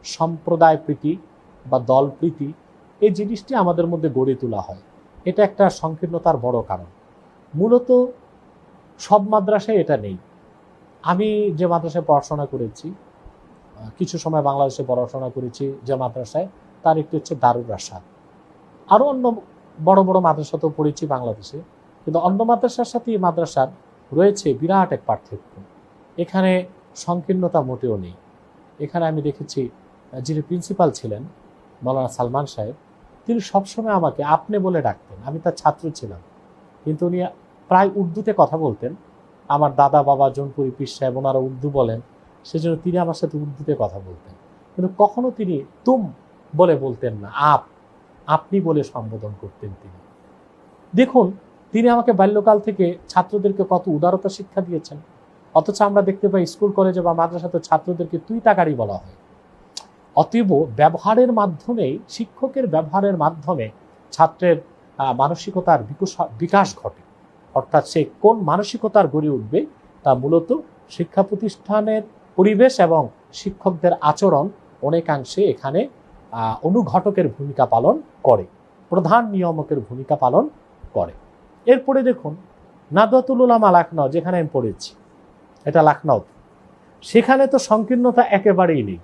সম্প্রদায় প্রীতি বা দল প্রীতি, এই জিনিসটি আমাদের মধ্যে গড়ে তোলা হয়। এটা একটা সংকীর্ণতার বড় কারণ। মূলত সব মাদ্রাসায় এটা নেই। আমি যে মাদ্রাসায় পড়াশোনা করেছি, কিছু সময় বাংলাদেশে পড়াশোনা করেছি যে মাদ্রাসায়, তার একটি হচ্ছে দারুর রাশাদ। আরও অন্য বড় বড় মাদ্রাসাতেও পড়েছি বাংলাদেশে, কিন্তু অন্য মাদ্রাসার সাথে এই মাদ্রাসার রয়েছে বিরাট এক পার্থক্য। এখানে সংকীর্ণতা মোটেও নেই। এখানে আমি দেখেছি যিনি প্রিন্সিপাল ছিলেন মৌলানা সালমান সাহেব, তিনি সবসময় আমাকে আপনি বলে ডাকতেন। আমি তার ছাত্র ছিলাম, কিন্তু উনি প্রায় উর্দুতে কথা বলতেন। আমার দাদা বাবা জনপুরি পীর সাহেব ওনারা উর্দু বলেন, সেজন্য তিনি আমার সাথে উর্দুতে কথা বলতেন, কিন্তু কখনো তিনি তুম বলে বলতেন না, আপনি বলে সম্বোধন করতেন তিনি। দেখুন, তিনি আমাকে বাল্যকাল থেকে ছাত্রদেরকে কত উদারতা শিক্ষা দিয়েছেন, অথচ আমরা দেখতে পাই স্কুল কলেজে বা মাদ্রাসাতে ছাত্রদেরকে তুই তাকারি বলা হয়। অতএব ব্যবহারের মাধ্যমেই, শিক্ষকের ব্যবহারের মাধ্যমে ছাত্রের মানসিকতার বিকাশ ঘটে। অর্থাৎ সে কোন মানসিকতার গড়ে উঠবে তা মূলত শিক্ষা প্রতিষ্ঠানের পরিবেশ এবং শিক্ষকদের আচরণ অনেকাংশে এখানে অনুঘটকের ভূমিকা পালন করে, প্রধান নিয়ামকের ভূমিকা পালন করে। এরপরে দেখুন, নাদওয়াতুল উলামা লখনউ, যেখানে আমি পড়েছি, এটা লখনউ, সেখানে তো সংকীর্ণতা একেবারেই নেই।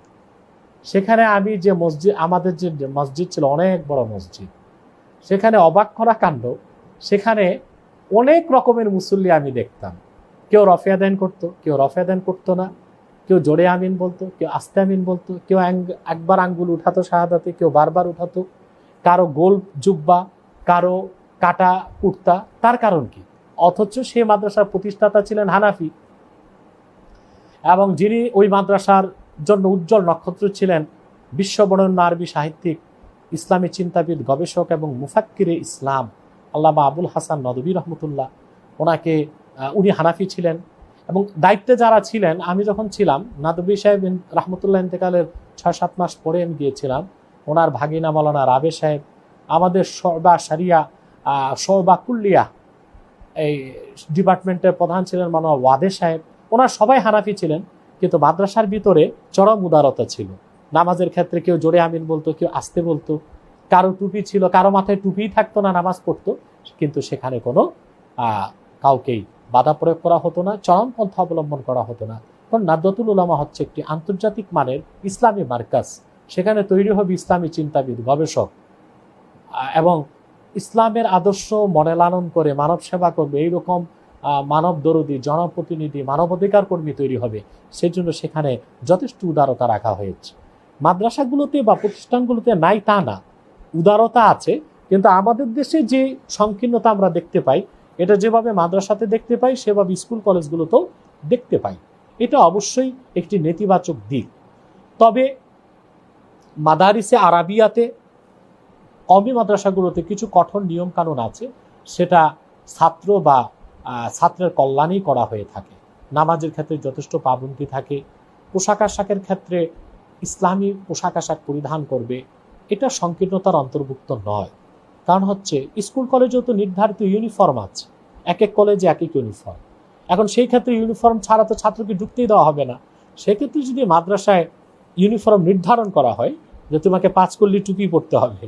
সেখানে আমি যে মসজিদ, আমাদের যে মসজিদ ছিল অনেক বড় মসজিদ, সেখানে অবাক করা কাণ্ড, সেখানে অনেক রকমের মুসল্লি আমি দেখতাম। কেউ রফে আদান করতো, কেউ রফে আদান করতো না, কেউ জোরে আমিন বলতো, কেউ আস্তে আমিন বলতো, কেউ একবার আঙ্গুল উঠাতো শাহাদাতে, কেউ বারবার উঠাতো, কারো গোল জুব্বা, কারো কাটা কুর্তা। তার কারণ কি? অথচ সে মাদ্রাসার প্রতিষ্ঠাতা ছিলেন হানাফি, এবং যিনি ওই মাদ্রাসার জন্য উজ্জ্বল নক্ষত্র ছিলেন বিশ্ববরেণ্য আরবি সাহিত্যিক, ইসলামী চিন্তাবিদ, গবেষক এবং মুফাক্কিরে ইসলাম আল্লামা আবুল হাসান নদভী রহমতুল্লাহ, ওনাকে উনি হানাফি ছিলেন এবং দায়িত্বে যারা ছিলেন, আমি যখন ছিলাম নদভী সাহেব রহমতুল্লাহ ইন্তেকালের 6-7 মাস পরে আমি গিয়েছিলাম, ওনার ভাগিনা মাওলানা রাবে সাহেব, আমাদের শোবা শরিয়া শোবা কুল্লিয়া এই ডিপার্টমেন্টের প্রধান ছিলেন মাওলানা ওয়াদে সাহেব, ওনার সবাই হানাফি ছিলেন, কিন্তু মাদ্রাসার ভিতরে চরম উদারতা ছিল। নামাজের ক্ষেত্রে কেউ জোরে আমিন বলতো, কেউ আস্তে বলতো, কারো টুপি ছিল, কারো মাথায় টুপিই থাকতো না, নামাজ পড়তো, কিন্তু সেখানে কোনো কাউকেই বাধা প্রয়োগ করা হতো না, চরম পন্থা অবলম্বন করা হতো না। কারণ নাদওয়াতুল উলামা হচ্ছে একটি আন্তর্জাতিক মানের ইসলামী মার্কাজ, সেখানে তৈরি হবে ইসলামী চিন্তাবিদ, গবেষক এবং ইসলামের আদর্শ মনে লালন করে মানব সেবা করবে এইরকম মানব দরদী, জনপ্রতিনিধি, মানবাধিকার কর্মী তৈরি হবে। সেজন্য সেখানে যথেষ্ট উদারতা রাখা হয়েছে। মাদ্রাসাগুলোতে বা প্রতিষ্ঠানগুলোতে নাই তা না, উদারতা আছে, কিন্তু আমাদের দেশে যে সংকীর্ণতা আমরা দেখতে পাই, এটা যেভাবে মাদ্রাসাতে দেখতে পাই সেভাবে স্কুল কলেজগুলোতেও দেখতে পাই। এটা অবশ্যই একটি নেতিবাচক দিক। তবে মাদারিসে আরাবিয়াতে, কওমি মাদ্রাসাগুলোতে কিছু কঠোর নিয়ম কানুন আছে, সেটা ছাত্র বা ছাত্রের কল্যাণেই করা হয়ে থাকে। নামাজের ক্ষেত্রে যথেষ্ট পাবন্দী থাকে, পোশাক আশাকের ক্ষেত্রে ইসলামী পোশাক আশাক পরিধান করবে, এটা সংকীর্ণতার অন্তর্ভুক্ত নয়। কারণ হচ্ছে স্কুল কলেজেও তো নির্ধারিত ইউনিফর্ম আছে, এক এক কলেজে এক এক ইউনিফর্ম। এখন সেই ক্ষেত্রে ইউনিফর্ম ছাড়া তো ছাত্রকে ঢুকতেই দেওয়া হবে না। সেক্ষেত্রে যদি মাদ্রাসায় ইউনিফর্ম নির্ধারণ করা হয় যে তোমাকে 5 কল্লি টুপি পরতে হবে,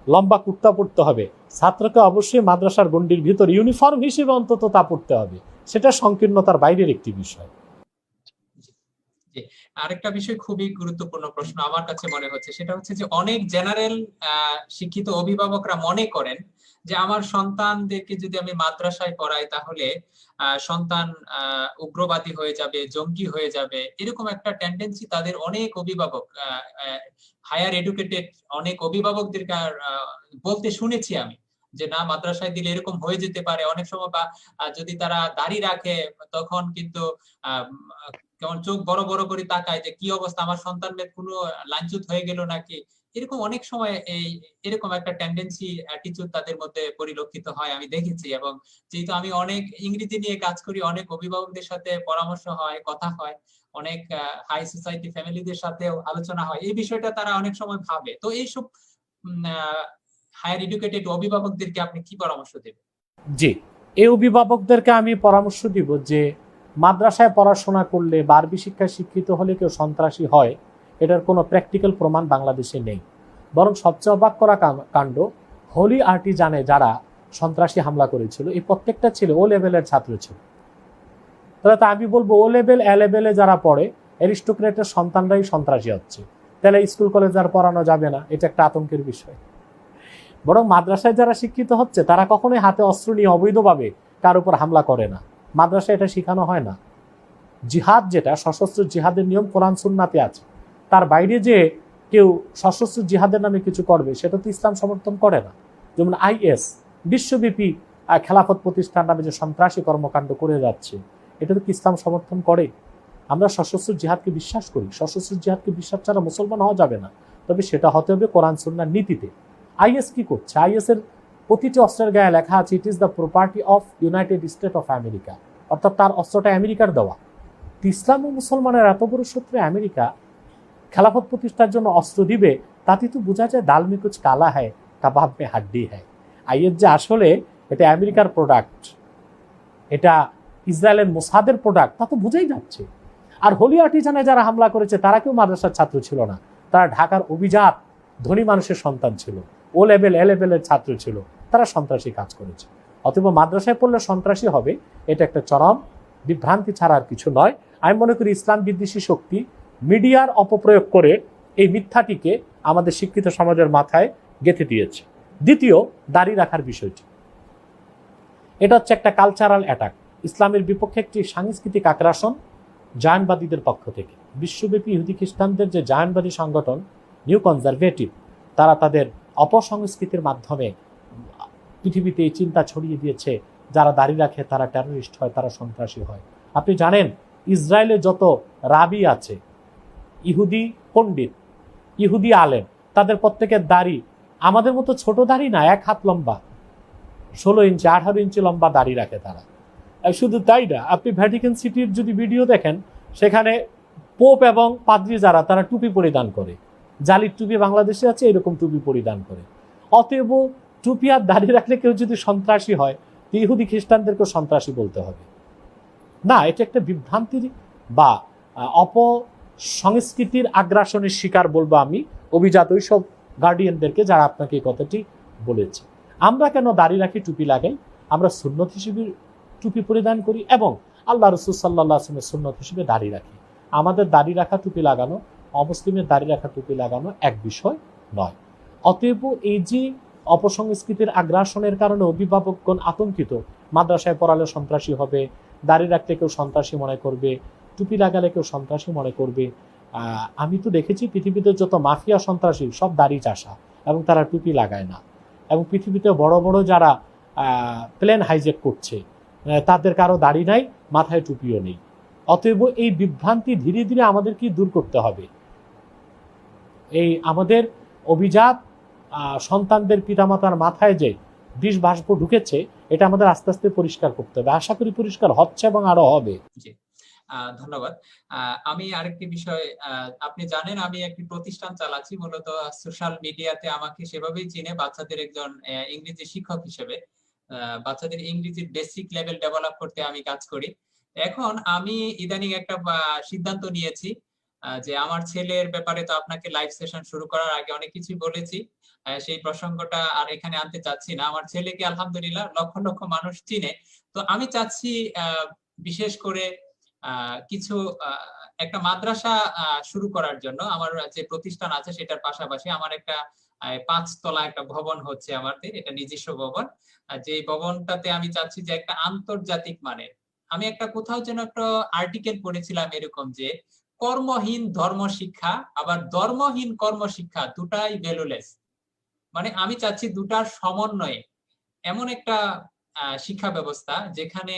লম্বা কুর্তা পরতে হবে, ছাত্রকে অবশ্যই মাদ্রাসার গণ্ডির ভিতর ইউনিফর্ম হিসেবে অন্তত তা পড়তে হবে, সেটা সংকীর্ণতার বাইরের একটি বিষয়। আরেকটা বিষয় খুবই গুরুত্বপূর্ণ প্রশ্ন আমার কাছে মনে হচ্ছে, সেটা হচ্ছে যে অনেক জেনারেল শিক্ষিত অভিভাবকরা মনে করেন যে আমার সন্তানদেরকে যদি আমি মাদ্রাসায় পড়াই তাহলে সন্তান উগ্রবাদী হয়ে যাবে, জঙ্গি হয়ে যাবে, এরকম একটা টেন্ডেন্সি তাদের অনেক অভিভাবক, হায়ার এডুকেটেড অনেক অভিভাবকদেরকে বলতে শুনেছি আমি, যে না মাদ্রাসায় দিলে এরকম হয়ে যেতে পারে। অনেক সময় বা যদি তারা দাড়ি রাখে তখন কিন্তু কেমন চোখ বড় বড় করে তাকায় যে কি অবস্থা, আমার সন্তানের কোনো লাঞ্ছুত হয়ে গেল নাকি, এরকম অনেক সময় এরকম একটা টেন্ডেন্সি অ্যাটিটিউড তাদের মধ্যে পরিলক্ষিত হয় আমি দেখেছি। এবং যেহেতু আমি অনেক ইংরেজি নিয়ে কাজ করি, অনেক অভিভাবকদের সাথে পরামর্শ হয়, কথা হয়, অনেক হাই সোসাইটি ফ্যামিলিদের সাথেও আলোচনা হয়, এই বিষয়টা তারা অনেক সময় ভাবে। তো এইসব হায়ার এডুকেটেড অভিভাবকদেরকে আপনি কি পরামর্শ দেবেন? জি, এই অভিভাবকদেরকে আমি পরামর্শ দিব যে মাদ্রাসায় পড়াশোনা করলে বা আরবি শিক্ষায় শিক্ষিত হলে কেউ সন্ত্রাসী হয়, এটার কোনো প্র্যাকটিক্যাল প্রমাণ বাংলাদেশে নেই। বরং সবচেয়ে অবাক করা কাণ্ড, হোলি আর্টিজানে যারা সন্ত্রাসী হামলা করেছিল এই প্রত্যেকটা ছিল ও লেভেলের ছাত্র ছিল। তাহলে তা আমি বলবো ও লেভেল এ লেভেলে যারা পড়ে অ্যারিস্টোক্রেটের সন্তানরাই সন্ত্রাসী হচ্ছে, তাহলে স্কুল কলেজ আর পড়ানো যাবে না, এটা একটা আতঙ্কের বিষয়। বরং মাদ্রাসায় যারা শিক্ষিত হচ্ছে তারা কখনোই হাতে অস্ত্র নিয়ে অবৈধভাবে কার উপর হামলা করে না, মাদ্রাসায় এটা শেখানো হয় না। জিহাদ যেটা সশস্ত্র জিহাদের নিয়ম কোরআন সুন্নাতে আছে, তার বাইরে যে কেউ সশস্ত্র জিহাদের নামে কিছু করবে সেটা তো ইসলাম সমর্থন করে না। যেমন আইএস বিশ্বব্যাপী খেলাফত প্রতিষ্ঠান নামে যে সন্ত্রাসী কর্মকাণ্ড করে যাচ্ছে, এটা তো ইসলাম সমর্থন করে? আমরা সশস্ত্র জিহাদকে বিশ্বাস করি, সশস্ত্র জিহাদকে বিশ্বাস ছাড়া মুসলমান হওয়া যাবে না, তবে সেটা হতে হবে কোরআন সুন্নাহর নীতিতে। আইএস কি করছে? আইএস এর প্রতিটি অস্ত্রের গায়ে লেখা আছে it is the property of United state of America, অর্থাৎ তার অস্ত্রটা আমেরিকার দেওয়া। ইসলাম ও মুসলমানের এত বড় শত্রু আমেরিকা খেলাফত প্রতিষ্ঠার জন্য অস্ত্র দিবে, তাতে তো বোঝা যায় দাল মে কুছ কালা হ্যায় কাবাব মে হাড্ডি হ্যায়। আইএস যে আসলে এটা আমেরিকার প্রোডাক্ট, এটা ইসরায়েলের মোসাদের প্রোডাক্ট, তা তো বোঝাই যাচ্ছে। আর হোলি আর্টিজানে যারা হামলা করেছে তারা কেউ মাদ্রাসার ছাত্র ছিল না, তারা ঢাকার অভিজাত ধনী মানুষের সন্তান ছিল, ও লেভেল এ লেভেলের ছাত্র ছিল, তারা সন্ত্রাসী কাজ করেছে। অথবা মাদ্রাসায় পড়লে সন্ত্রাসী হবে, এটা একটা চরম বিভ্রান্তি ছাড়া আর কিছু নয়। আমি মনে করি ইসলাম বিদ্বেষী শক্তি মিডিয়ার অপপ্রয়োগ করে এই মিথ্যাটিকে আমাদের শিক্ষিত সমাজের মাথায় গেঁথে দিয়েছে। দ্বিতীয়, দাড়ি রাখার বিষয়টি, এটা হচ্ছে একটা কালচারাল অ্যাটাক, ইসলামের বিপক্ষে একটি সাংস্কৃতিক আগ্রাসন জায়নবাদীদের পক্ষ থেকে। বিশ্বব্যাপী ইহুদি খ্রিস্টানদের যে জায়নবাদী সংগঠন নিউ কনজারভেটিভ, তারা তাদের অপসংস্কৃতির মাধ্যমে পৃথিবীতে এই চিন্তা ছড়িয়ে দিয়েছে যারা দাড়ি রাখে তারা টেররিস্ট হয়, তারা সন্ত্রাসী হয়। আপনি জানেন ইসরায়েলে যত রাবি আছে, ইহুদি পণ্ডিত, ইহুদি আলেম, তাদের প্রত্যেকের দাড়ি আমাদের মতো ছোট দাড়ি না, 1 হাত লম্বা। 16 ইঞ্চি 18 ইঞ্চি লম্বা দাড়ি রাখে তারা। আর শুধু তাই না, আপনি ভ্যাটিকান সিটির যদি ভিডিও দেখেন, সেখানে পোপ এবং পাদ্রী যারা, তারা টুপি পরিধান করে, জালির টুপি বাংলাদেশে আছে, এরকম টুপি পরিধান করে। অতএব টুপি আর দাড়ি রাখলে কেউ যদি সন্ত্রাসী হয়, ইহুদি খ্রিস্টানদেরকেও সন্ত্রাসী বলতে হবে না। এটা একটা বিভ্রান্তির বা অপসংস্কৃতির আগ্রাসনের শিকার বলবো আমি অভিজাত ওইসব গার্ডিয়ানদেরকে, যারা আপনাকে এই কথাটি বলেছে। আমরা কেন দাড়ি রাখি, টুপি লাগাই? আমরা সুন্নত হিসেবে টুপি পরিধান করি এবং আল্লাহ রসুল সাল্লাল্লাহু আলাইহি ওয়াসাল্লামের সুন্নত হিসেবে দাড়ি রাখি। আমাদের দাড়ি রাখা, টুপি লাগানো, অমুসলিমের দাড়ি রাখা, টুপি লাগানো এক বিষয় নয়। অতএব এই যে অপসংস্কৃতির আগ্রাসনের কারণে অভিভাবকগণ আতঙ্কিত, মাদ্রাসায় পড়ালে সন্ত্রাসী হবে, দাড়ি রাখলে কেউ সন্ত্রাসী মনে করবে, টুপি লাগালে কেউ সন্ত্রাসী মনে করবে। আমি তো দেখেছি পৃথিবীতে যত মাফিয়া সন্ত্রাসী সব দাড়ি চাষা এবং তারা টুপি লাগায় না। এবং পৃথিবীতে বড় বড় যারা প্লেন হাইজ্যাক করছে, তাদের কারো দাড়ি নাই, মাথায় টুপিও নেই। অতএব এই বিভ্রান্তি ধীরে ধীরে আমাদেরকে দূর করতে হবে। এই আমাদের অভিজাত সন্তানদের পিতামাতার মাথায় যে বিষ বাষ্প ঢুকেছে, এটা আমাদের আস্তে আস্তে পরিষ্কার করতে হবে। আশা করি পরিষ্কার হচ্ছে এবং আরো হবে। ধন্যবাদ। আমি আরেকটি বিষয়, আপনি জানেন আমি একটি প্রতিষ্ঠান চালাচ্ছি, মূলত সোশ্যাল মিডিয়াতে আমাকে সেভাবেই চিনে বাচ্চাদের একজন ইংরেজি শিক্ষক হিসেবে। বাচ্চাদের ইংরেজির বেসিক লেভেল ডেভেলপ করতে আমি কাজ করি। এখন আমি ইদানিং একটা সিদ্ধান্ত নিয়েছি যে আমার ছেলের ব্যাপারে তো আপনাকে লাইভ সেশন শুরু করার আগে অনেক কিছু বলেছি, সেই প্রসঙ্গটা আর এখানে আনতে চাচ্ছি না। আমার ছেলেকে আলহামদুলিল্লাহ লক্ষ লক্ষ মানুষ চিনে। তো আমি চাচ্ছি বিশেষ করে কিছু একটা মাদ্রাসা শুরু করার জন্য। আমার যে প্রতিষ্ঠান আছে সেটার পাশাপাশি আমার একটা 5 তলা একটা ভবন হচ্ছে আমাদের, এটা নিজস্ব ভবন। যে ভবনটাতে আমি চাচ্ছি যে একটা আন্তর্জাতিক মানের, আমি একটা কোথাও যেন একটা আর্টিকেল পড়েছিলাম এরকম যে কর্মহীন ধর্ম শিক্ষা আবার ধর্মহীন কর্মশিক্ষা দুটাই ভ্যালুলেস। মানে আমি চাচ্ছি দুটার সমন্বয়ে এমন একটা শিক্ষা ব্যবস্থা যেখানে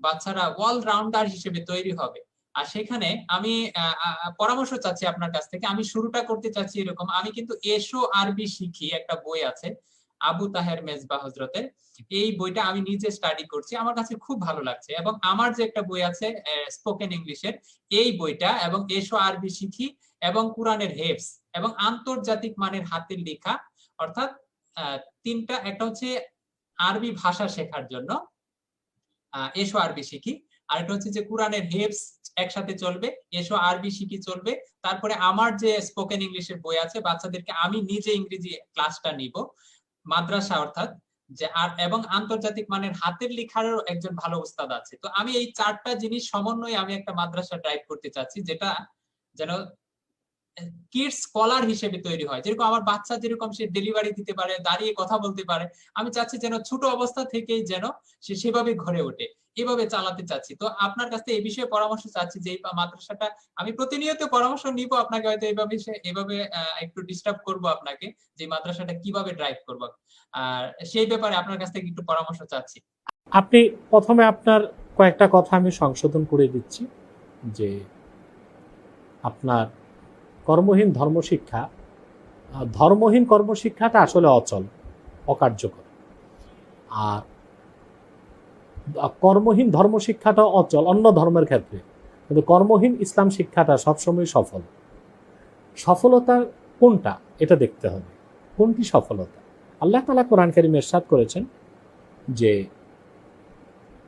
বাচ্চারা অলরাউন্ডার হিসেবে তৈরি হবে। আর সেখানে আমি পরামর্শ চাচ্ছি আপনার কাছ থেকে। আমি শুরুটা করতে চাচ্ছি এরকম, আমি কিন্তু এসো আরবি শিখি একটা বই আছে আবু তাহের মেজবা হজরতের, এই বইটা আমি নিজে স্টাডি করছি, আমার কাছে খুব ভালো লাগছে। এবং আমার যে একটা বই আছে স্পোকেন ইংলিশের, এই বইটা এবং এসো আরবি শিখি এবং কোরআনের হেফজ এবং আন্তর্জাতিক মানের হাতের লেখা, অর্থাৎ তিনটা, একটা হচ্ছে আরবি ভাষা শেখার জন্য এসো আরবি শিখি, আরেকটা হচ্ছে যে কোরআনের হেফজ একসাথে চলবে, এসো আরবি শিখি চলবে। তারপরে আমার যে স্পোকেন ইংলিশের বই আছে, বাচ্চাদেরকে আমি নিজে ইংরেজি ক্লাসটা নিব মাদ্রাসা, অর্থাৎ যে এবং আন্তর্জাতিক মানের হাতের লেখারও একজন ভালো উস্তাদ আছে। তো আমি এই 4টা জিনিস সমন্বয়ে আমি একটা মাদ্রাসা ড্রাইভ করতে চাচ্ছি, যেটা যেন কিডস স্কলার হিসেবে তৈরি হয়। যেরকম আমার বাচ্চা যেরকম সে ডেলিভারি দিতে পারে, দাঁড়িয়ে কথা বলতে পারে, আমি চাচ্ছি যেন ছোট অবস্থা থেকেই যেন সে সেভাবে ঘরে ওঠে, এভাবে চালাতে চাচ্ছি। তো আপনার কাছে এই বিষয়ে পরামর্শ চাচ্ছি যে এই মাদ্রাসাটা আমি প্রতিনিয়ত পরামর্শ নিব আপনাকে, হয়তো এভাবে একটু ডিস্টার্ব করব আপনাকে, যে মাদ্রাসাটা কিভাবে ড্রাইভ করব, আর সেই ব্যাপারে আপনার কাছ থেকে একটু পরামর্শ চাচ্ছি। আপনি প্রথমে আপনার কয়েকটা কথা আমি সংশোধন করে দিচ্ছি, যে আপনার কর্মহীন ধর্মশিক্ষা, ধর্মহীন কর্মশিক্ষাটা আসলে অচল, অকার্যকর। আর কর্মহীন ধর্মশিক্ষাটা অচল অন্য ধর্মের ক্ষেত্রে, কিন্তু কর্মহীন ইসলাম শিক্ষাটা সবসময় সফল। সফলতা কোনটা এটা দেখতে হবে, কোনটি সফলতা। আল্লাহ তাআলা কোরআন কারীমে ইরশাদ করেছেন যে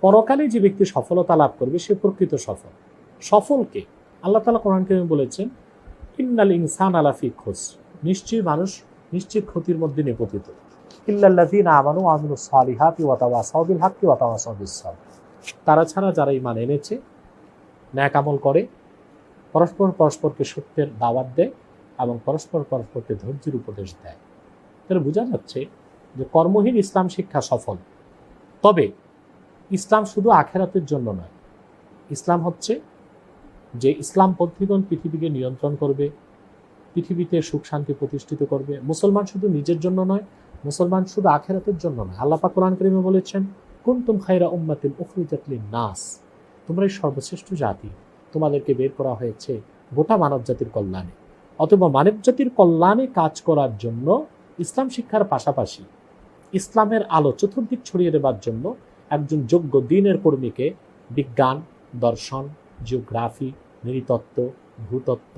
পরকালে যে ব্যক্তি সফলতা লাভ করবে সে প্রকৃত সফল। সফলকে আল্লাহ তাআলা কোরআন কারীমে বলেছেন ইন্নাল ইনসানা লাফি খুসর, নিশ্চয়ই মানুষ নিশ্চিত ক্ষতির মধ্যে নিপতিত। ইল্লাল্লাযীনা আমানু ওয়া আমিলুস সালিহাতি ওয়া তাওয়াসাউ বিল হাক্কি ওয়া তাওয়াসাউ বিস সাবর, তারা ছাড়া যারা ঈমান এনেছে, নেক আমল করে, পরস্পর পরস্পরকে সত্যের দাওয়াত দেয় এবং পরস্পর পরস্পরকে ধৈর্যের উপদেশ দেয়। তাহলে বোঝা যাচ্ছে যে কর্মহীন ইসলাম শিক্ষা সফল। তবে ইসলাম শুধু আখেরাতের জন্য নয়, ইসলাম হচ্ছে যে ইসলামপন্থীগণ পৃথিবীকে নিয়ন্ত্রণ করবে, পৃথিবীতে সুখ শান্তি প্রতিষ্ঠিত করবে। মুসলমান শুধু নিজের জন্য নয়, মুসলমান শুধু আখেরাতের জন্য নয়। আল্লাহ পাক কোরআন কারীমে বলেছেন কুনতুম খায়রা উম্মাতিন উখরিজাত লিন-নাস, তোমরাই সর্বশ্রেষ্ঠ জাতি, তোমাদেরকে বের করা হয়েছে গোটা মানব জাতির কল্যাণে। অথবা মানব জাতির কল্যাণে কাজ করার জন্য ইসলাম শিক্ষার পাশাপাশি ইসলামের আলো চতুর্দিক ছড়িয়ে দেবার জন্য একজন যোগ্য দ্বীনের কর্মীকে বিজ্ঞান, দর্শন, জিওগ্রাফি, নৃতত্ত্ব, ভূতত্ত্ব,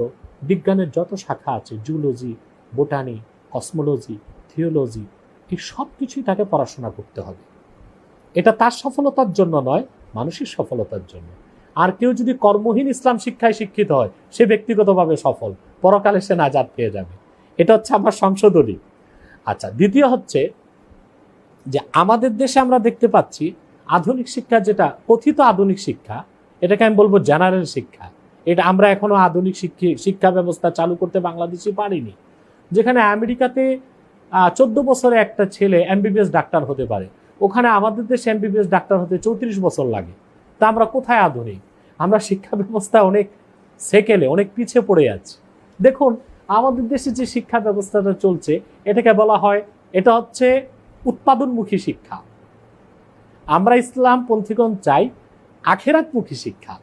বিজ্ঞানের যত শাখা আছে, জুলজি, বোটানি, কসমোলজি, থিওলজি, এই সব কিছুই তাকে পড়াশোনা করতে হবে। এটা তার সফলতার জন্য নয়, মানুষের সফলতার জন্য। আর কেউ যদি কর্মহীন ইসলাম শিক্ষায় শিক্ষিত হয়, সে ব্যক্তিগতভাবে সফল, পরকালে সে নাজাত পেয়ে যাবে। এটা হচ্ছে আমার সংশোধনী। আচ্ছা, দ্বিতীয় হচ্ছে যে আমাদের দেশে আমরা দেখতে পাচ্ছি আধুনিক শিক্ষা, যেটা কথিত আধুনিক শিক্ষা, এটাকে আমি বলবো জেনারেল শিক্ষা। এটা আমরা এখনো আধুনিক শিক্ষা ব্যবস্থা চালু করতে বাংলাদেশে পারিনি। যেখানে আমেরিকাতে 14 বছরে একটা ছেলে এমবিবিএস ডাক্তার হতে পারে, ওখানে আমাদের দেশে এমবিবিএস ডাক্তার হতে 34 বছর লাগে। তা আমরা কোথায় আধুনিক? আমরা শিক্ষা ব্যবস্থা অনেক সেকেলে, অনেক পিছিয়ে পড়ে আছি। দেখুন, আমাদের দেশে যে শিক্ষা ব্যবস্থাটা চলছে, এটাকে বলা হয়, এটা হচ্ছে উৎপাদনমুখী শিক্ষা। আমরা ইসলাম পন্থীগণ চাই আখেরাতমুখী শিক্ষা।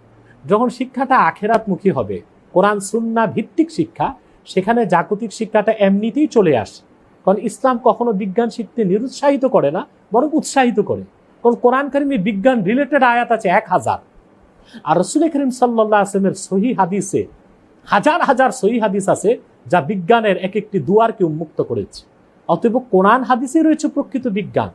যখন শিক্ষাটা আখেরাতমুখী হবে, কোরআন সুন্নাহ ভিত্তিক শিক্ষা, সেখানে জাগতিক শিক্ষাটা এমনিতেই চলে আসে। কারণ ইসলাম কখনো বিজ্ঞান শিখতে নিরুৎসাহিত করে না, বরং উৎসাহিত করে। কারণ কোরআন কারিমে বিজ্ঞান রিলেটেড আয়াত আছে 1000, আর রাসূল করিম সাল্লাল্লাহু আলাইহি ওয়াসাল্লামের সহিহ হাদিসে হাজার হাজার সহিহ হাদিস আছে যা বিজ্ঞানের এক একটি দুয়ারকে উন্মুক্ত করেছে। অতএব কোরআন হাদিসে রয়েছে প্রকৃত বিজ্ঞান।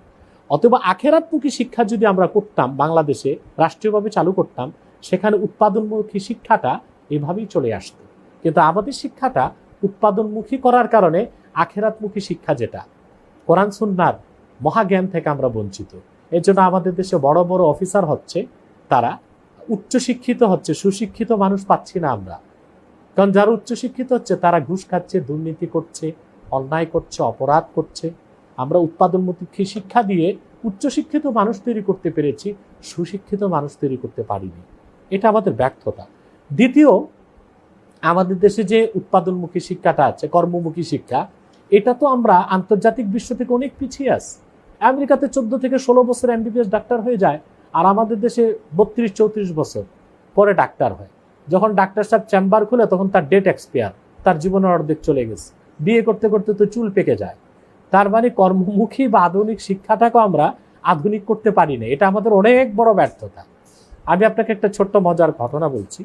অতএব আখেরাতমুখী শিক্ষা যদি আমরা করতাম, বাংলাদেশে রাষ্ট্রীয়ভাবে চালু করতাম, সেখানে উৎপাদনমুখী শিক্ষাটা এভাবেই চলে আসতো। কিন্তু আমাদের শিক্ষাটা উৎপাদনমুখী করার কারণে আখেরাতমুখী শিক্ষা, যেটা কোরআন সুন্নাহর মহাজ্ঞান থেকে আমরা বঞ্চিত। এর জন্য আমাদের দেশে বড় বড় অফিসার হচ্ছে, তারা উচ্চশিক্ষিত হচ্ছে, সুশিক্ষিত মানুষ পাচ্ছি না আমরা। কারণ যারা উচ্চশিক্ষিত হচ্ছে তারা ঘুষ খাচ্ছে, দুর্নীতি করছে, অন্যায় করছে, অপরাধ করছে। আমরা উৎপাদনমুখী শিক্ষা দিয়ে উচ্চশিক্ষিত মানুষ তৈরি করতে পেরেছি, সুশিক্ষিত মানুষ তৈরি করতে পারিনি। এটা আমাদের ব্যর্থতা। দ্বিতীয়, আমাদের দেশে যে উৎপাদনমুখী শিক্ষাটা আছে, কর্মমুখী শিক্ষা, এটা তো আমরা আন্তর্জাতিক বিশ্ব থেকে অনেক পিছিয়ে আছি। আমেরিকাতে 14 থেকে 16 বছর এমবিবিএস ডাক্তার হয়ে যায়, আর আমাদের দেশে 32-34 বছর পরে ডাক্তার হয়। যখন ডাক্তার সাহেব চেম্বার খুলে, তখন তার ডেট এক্সপায়ার, তার জীবনের অর্ধেক চলে গেছে। বিয়ে করতে করতে তো চুল পেকে যায়। তার মানে কর্মমুখী বা আধুনিক শিক্ষাটাকে আমরা আধুনিক করতে পারি না। এটা আমাদের অনেক বড় ব্যর্থতা। আমি আপনাকে একটা ছোট্ট মজার ঘটনা বলছি।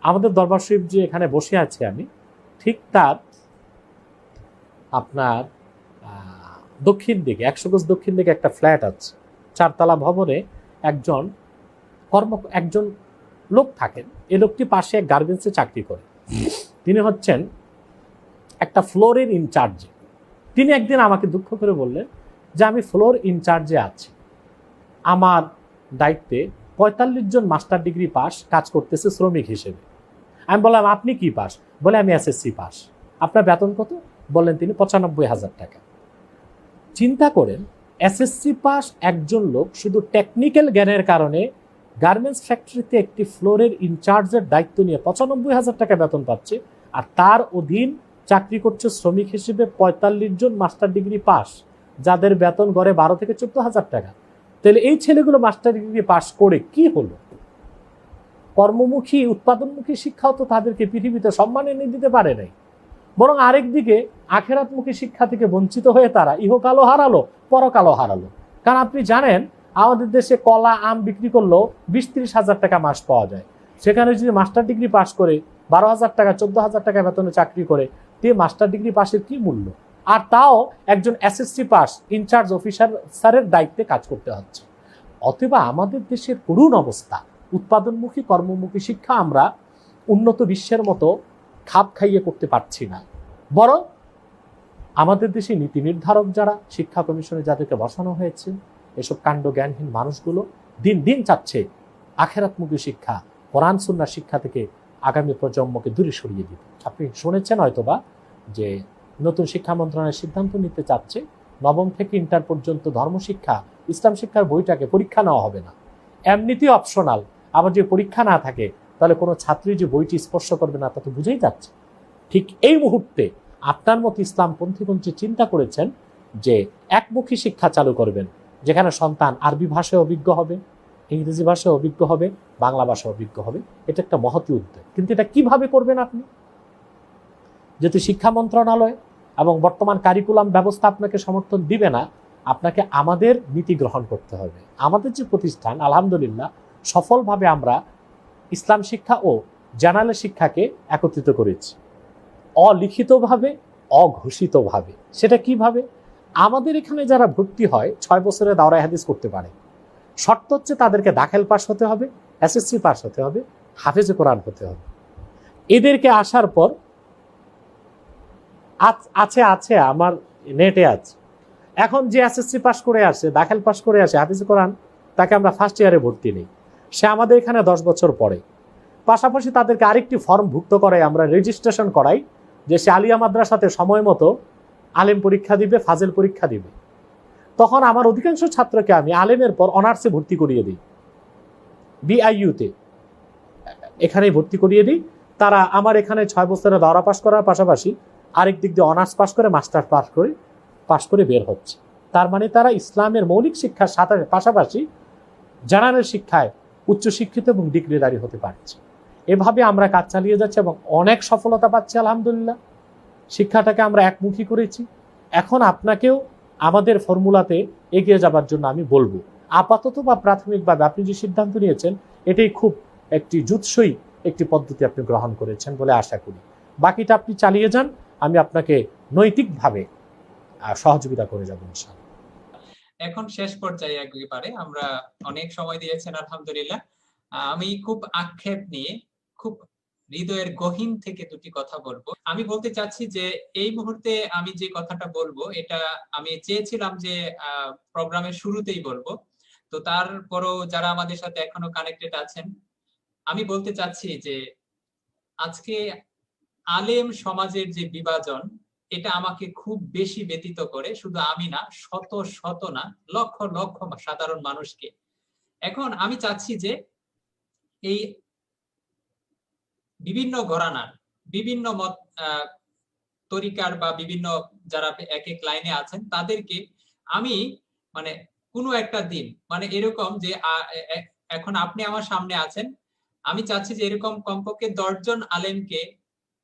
আমাদের দরবার শরীফ যে এখানে বসে আছি আমি, ঠিক তার আপনার দক্ষিণ দিকে, 100 গজ দক্ষিণ দিকে একটা ফ্ল্যাট আছে, 4 তলা ভবনে একজন লোক থাকেন। এই লোকটি পাশে এক গার্মেন্টসে চাকরি করে। তিনি হচ্ছেন একটা ফ্লোরের ইনচার্জে। তিনি একদিন আমাকে দুঃখ করে বললেন যে আমি ফ্লোর ইনচার্জে আছি, আমার দায়িত্বে 45 জন মাস্টার ডিগ্রি পাস কাজ করতেছে শ্রমিক হিসেবে। আমি বললাম, আপনি কি পাস? বলে, আমি এসএসসি পাস। আপনার বেতন কত? বললেন তিনি 95,000 টাকা। চিন্তা করেন, এসএসসি পাস একজন লোক শুধু টেকনিক্যাল জ্ঞানের কারণে গার্মেন্টস ফ্যাক্টরিতে একটি ফ্লোরের ইনচার্জের দায়িত্ব নিয়ে 95,000 টাকা বেতন পাচ্ছে, আর তার অধীন চাকরি করছে শ্রমিক হিসেবে 45 জন মাস্টার ডিগ্রি পাস, যাদের বেতন গড়ে 12 থেকে 14,000 টাকা। তাহলে এই ছেলেগুলো মাস্টার ডিগ্রি পাস করে কি হলো? কর্মমুখী উৎপাদনমুখী শিক্ষাও তো তাদেরকে পৃথিবীতে সম্মান এনে দিতে পারে নাই, বরং আরেকদিকে আখেরাতমুখী শিক্ষা থেকে বঞ্চিত হয়ে তারা ইহকালও হারালো, পরকালও হারালো। কারণ আপনি জানেন, আমাদের দেশে কলা, আম বিক্রি করলেও 20-30 হাজার টাকা মাস পাওয়া যায়। সেখানে যদি মাস্টার ডিগ্রি পাস করে 12,000 টাকা, 14,000 টাকা বেতনে চাকরি করে, তে মাস্টার ডিগ্রি পাসের কি মূল্য? আর তাও একজন এসএসসি পাস ইনচার্জ অফিসারের দায়িত্বে কাজ করতে হচ্ছে। অথবা আমাদের দেশের করুণ অবস্থা, উৎপাদনমুখী কর্মমুখী শিক্ষা আমরা উন্নত বিশ্বের মতো খাপ খাইয়ে করতে পারছি না। বরং আমাদের দেশে নীতি নির্ধারক যারা, শিক্ষা কমিশনে যাদেরকে বসানো হয়েছে, এসব কাণ্ড জ্ঞানহীন মানুষগুলো দিন দিন চাচ্ছে আখেরাতমুখী শিক্ষা, কোরআন সুন্নাহ শিক্ষা থেকে আগামী প্রজন্মকে দূরে সরিয়ে দিতে। আপনি শুনেছেন হয়তোবা যে নতুন শিক্ষা মন্ত্রণালয় সিদ্ধান্ত নিতে চাচ্ছে, নবম থেকে ইন্টার পর্যন্ত ধর্মশিক্ষা, ইসলাম শিক্ষার বইটাকে পরীক্ষা নেওয়া হবে না, এমনিতেই অপশনাল। আবার যে পরীক্ষা না থাকে, তাহলে কোনো ছাত্রী যে বইটি স্পর্শ করবে না, তা তো বুঝেই যাচ্ছে। ঠিক এই মুহূর্তে আপনার মতো ইসলামপন্থীগণ চিন্তা করেছেন যে একমুখী শিক্ষা চালু করবেন, যেখানে সন্তান আরবি ভাষায় অভিজ্ঞ হবে, ইংরেজি ভাষায় অভিজ্ঞ হবে, বাংলা ভাষায় অভিজ্ঞ হবে। এটা একটা মহতী উদ্যোগ। কিন্তু এটা কিভাবে করবেন আপনি? যেহেতু শিক্ষা মন্ত্রণালয় এবং বর্তমান কারিকুলাম ব্যবস্থা আপনাকে সমর্থন দিবে না, আপনাকে আমাদের নীতি গ্রহণ করতে হবে। আমাদের যে প্রতিষ্ঠান আলহামদুলিল্লাহ সফলভাবে আমরা ইসলাম শিক্ষা ও জেনারেল শিক্ষাকে একত্রিত করেছি, অলিখিতভাবে অঘোষিতভাবে। সেটা কিভাবে? আমাদের এখানে যারা ভর্তি হয় 6 বছরে দাওরায়ে হাদিস করতে পারে। শর্ত হচ্ছে তাদেরকে দাখিল পাস হতে হবে, এসএসসি পাস হতে হবে, হাফেজে কোরআন হতে হবে। এদেরকে আসার পর আছে আমার নেটে আছে, এখন যে এসএসসি পাস করে আসে, দাখিল পাস করে আসে, হাফেজে কোরআন, তাকে আমরা ফার্স্ট ইয়ারে ভর্তি নেই, সে আমাদের এখানে 10 বছর পড়ে। পাশাপাশি তাদেরকে আরেকটি ফর্ম ভুক্ত করাই, আমরা রেজিস্ট্রেশন করাই যে সে আলিয়া মাদ্রাসাতে সময় মতো আলেম পরীক্ষা দিবে, ফাজেল পরীক্ষা দিবে। তখন আমার অধিকাংশ ছাত্রকে আমি আলেমের পর অনার্সে ভর্তি করিয়ে দিই, বিআইইউতে এখানেই ভর্তি করিয়ে দিই। তারা আমার এখানে 6 বছরে দাওরা পাস করার পাশাপাশি আরেক দিক দিয়ে অনার্স পাস করে, মাস্টার পাস করে বের হচ্ছে। তার মানে তারা ইসলামের মৌলিক শিক্ষার সাথে পাশাপাশি জেনারেল শিক্ষায় উচ্চশিক্ষিত এবং ডিগ্রিধারী হতে পারছে। এভাবে আমরা কাজ চালিয়ে যাচ্ছি এবং অনেক সফলতা পাচ্ছি আলহামদুলিল্লাহ। শিক্ষাটাকে আমরা একমুখী করেছি। এখন আপনাকেও আমাদের ফর্মুলাতে এগিয়ে যাবার জন্য আমি বলবো, আপাতত বা প্রাথমিকভাবে আপনি যে সিদ্ধান্ত নিয়েছেন এটাই খুব একটি জুৎসই একটি পদ্ধতি আপনি গ্রহণ করেছেন বলে আশা করি। বাকিটা আপনি চালিয়ে যান, আমি আপনাকে নৈতিকভাবে সহযোগিতা করে যাব ইনশাআল্লাহ। এখন শেষ পর্যায়ে একেবারে আমরা অনেক সময় দিয়েছেন আলহামদুলিল্লাহ। আমি খুব আক্ষেপ নিয়ে খুব হৃদয়ের গহীন থেকে দুটি কথা বলবো। আমি বলতে চাচ্ছি যে এই মুহূর্তে আমি যে কথাটা বলবো এটা আমি চেয়েছিলাম যে প্রোগ্রামের শুরুতেই বলবো, তো তারপরও যারা আমাদের সাথে এখনো কানেক্টেড আছেন, আমি বলতে চাচ্ছি যে আজকে আলেম সমাজের যে বিভাজন, এটা আমাকে খুব বেশি ব্যথিত করে। শুধু আমি না, শত শত না, লক্ষ লক্ষ সাধারণ মানুষকে। এখন আমি চাচ্ছি যে এই বিভিন্ন ঘরানার বিভিন্ন মত তরিকার বা বিভিন্ন যারা এক এক লাইনে আছেন তাদেরকে আমি মানে কোনো একটা দিন মানে এরকম যে এখন আপনি আমার সামনে আছেন, আমি চাচ্ছি যে এরকম কমপক্ষে 10 জন আলেমকে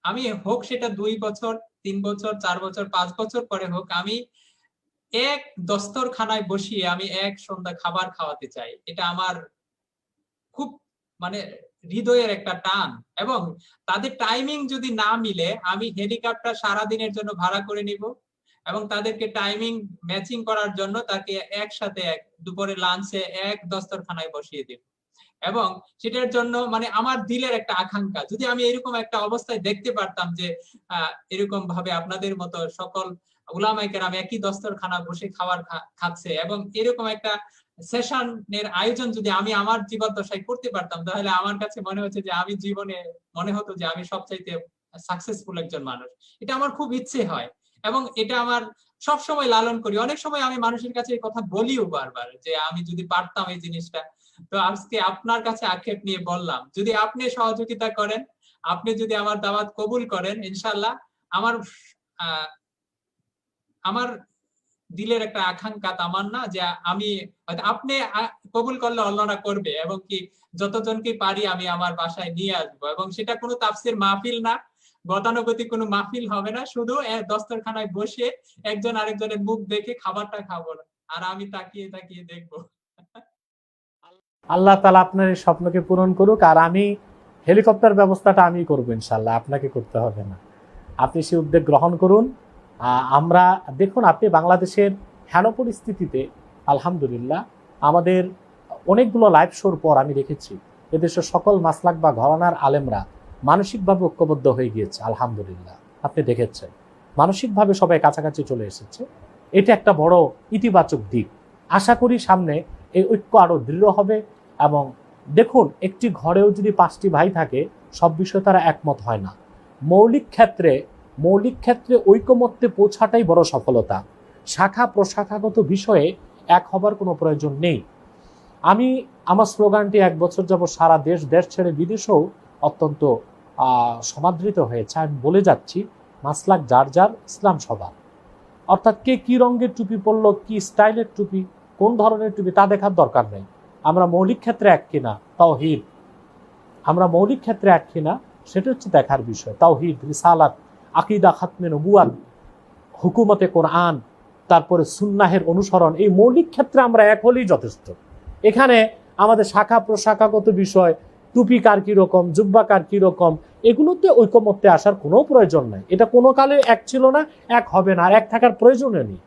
আমি, হোক সেটা 2 বছর 3 বছর 4 বছর 5 বছর পরে হোক, আমি এক দস্তরখানায় বসিয়ে আমি এক সন্ধ্যা খাবার খাওয়াতে চাই। এটা আমার খুব মানে হৃদয়ের একটা টান। এবং তাদের টাইমিং যদি না মিলে আমি হেলিকপ্টার সারাদিনের জন্য ভাড়া করে নিব এবং তাদেরকে টাইমিং ম্যাচিং করার জন্য তাকে একসাথে দুপুরে লাঞ্চে এক দস্তরখানায় বসিয়ে দিব। এবং সেটার জন্য মানে আমার দিলের একটা আকাঙ্ক্ষা, যদি আমি এরকম একটা অবস্থায় দেখতে পারতাম যে এরকম ভাবে আপনাদের মতো সকল উলামায়ে কেরাম একই দস্তরখানা বসে খাবার খাচ্ছে এবং এরকম একটা সেশনের আয়োজন যদি আমি আমার জীবদ্দশায় করতে পারতাম, তাহলে আমার কাছে মনে হচ্ছে যে আমি জীবনে মনে হতো যে আমি সবচাইতে সাকসেসফুল একজন মানুষ। এটা আমার খুব ইচ্ছে হয় এবং এটা আমার সব সময় লালন করি। অনেক সময় আমি মানুষের কাছে এই কথা বলিও বারবার যে আমি যদি পারতাম এই জিনিসটা। তো আজকে আপনার কাছে আক্ষেপ নিয়ে বললাম, যদি আপনি সহযোগিতা করেন, আপনি যদি আমার দাওয়াত কবুল করেন, ইনশাআল্লাহ আমার দিলের একটা আকাঙ্ক্ষা তামান্না যে আমি আপনি কবুল করলে অন্যরা করবে এবং কি যতজনকে পারি আমি আমার বাসায় নিয়ে আসবো। এবং সেটা কোনো তাফসীর মাহফিল না, গতানুগতিক কোনো মাহফিল হবে না, শুধু দস্তরখানায় বসে একজন আরেকজনের মুখ দেখে খাবারটা খাবো না, আর আমি তাকিয়ে তাকিয়ে দেখবো। আল্লাহ তাআলা আপনার এই স্বপ্নকে পূরণ করুক। আর আমি হেলিকপ্টার ব্যবস্থাটা আমি করবো ইনশাআল্লাহ, আপনাকে করতে হবে না। আপনি সেই উদ্যোগ গ্রহণ করুন। আমরা দেখুন, আপনি বাংলাদেশের হেন পরিস্থিতিতে আলহামদুলিল্লাহ আমাদের অনেকগুলো লাইভ শোর পর আমি দেখেছি এদেশের সকল মাসলাক বা ঘরানার আলেমরা মানসিকভাবে ঐক্যবদ্ধ হয়ে গিয়েছে। আলহামদুলিল্লাহ আপনি দেখেছেন মানসিকভাবে সবাই কাছাকাছি চলে এসেছে। এটা একটা বড় ইতিবাচক দিক। আশা করি সামনে এই ঐক্য আরো দৃঢ় হবে। এবং দেখুন, একটি ঘরেও যদি 5টি ভাই থাকে সব বিষয়ে তারা একমত হয় না। মৌলিক ক্ষেত্রে ঐকমত্যে পৌঁছাটাই বড় সফলতা। শাখা প্রশাখাগত বিষয়ে এক হবার কোনো প্রয়োজন নেই। আমি আমার স্লোগানটি 1 বছর যাবত সারা দেশ ছেড়ে বিদেশেও অত্যন্ত সমাদৃত হয়েছে। আমি বলে যাচ্ছি, মাসলাক যার যার, ইসলাম সবার। অর্থাৎ কে কি রঙের টুপি পরলো, কি স্টাইলের টুপি, কোন ধরনের টুপি, তা দেখার দরকার নেই। আমরা মৌলিক ক্ষেত্রে এক কিনা, তাওহীদ, আমরা মৌলিক ক্ষেত্রে এক কিনা সেটা হচ্ছে দেখার বিষয়। তাওহীদ, রিসালাত, আকীদা, খাতমে নবুয়াত, হুকুমতে কোরআন, তারপরে সুন্নাহের অনুসরণ, এই মৌলিক ক্ষেত্রে আমরা এক হলেই যথেষ্ট। এখানে আমাদের শাখা প্রশাখাগত বিষয়, টুপি কার কিরকম, জুব্বা কার কিরকম, এগুলোতে ঐকমত্যে আসার কোনো প্রয়োজন নাই। এটা কোনো কালে এক ছিল না, এক হবে না, আর এক থাকার প্রয়োজনও নেই।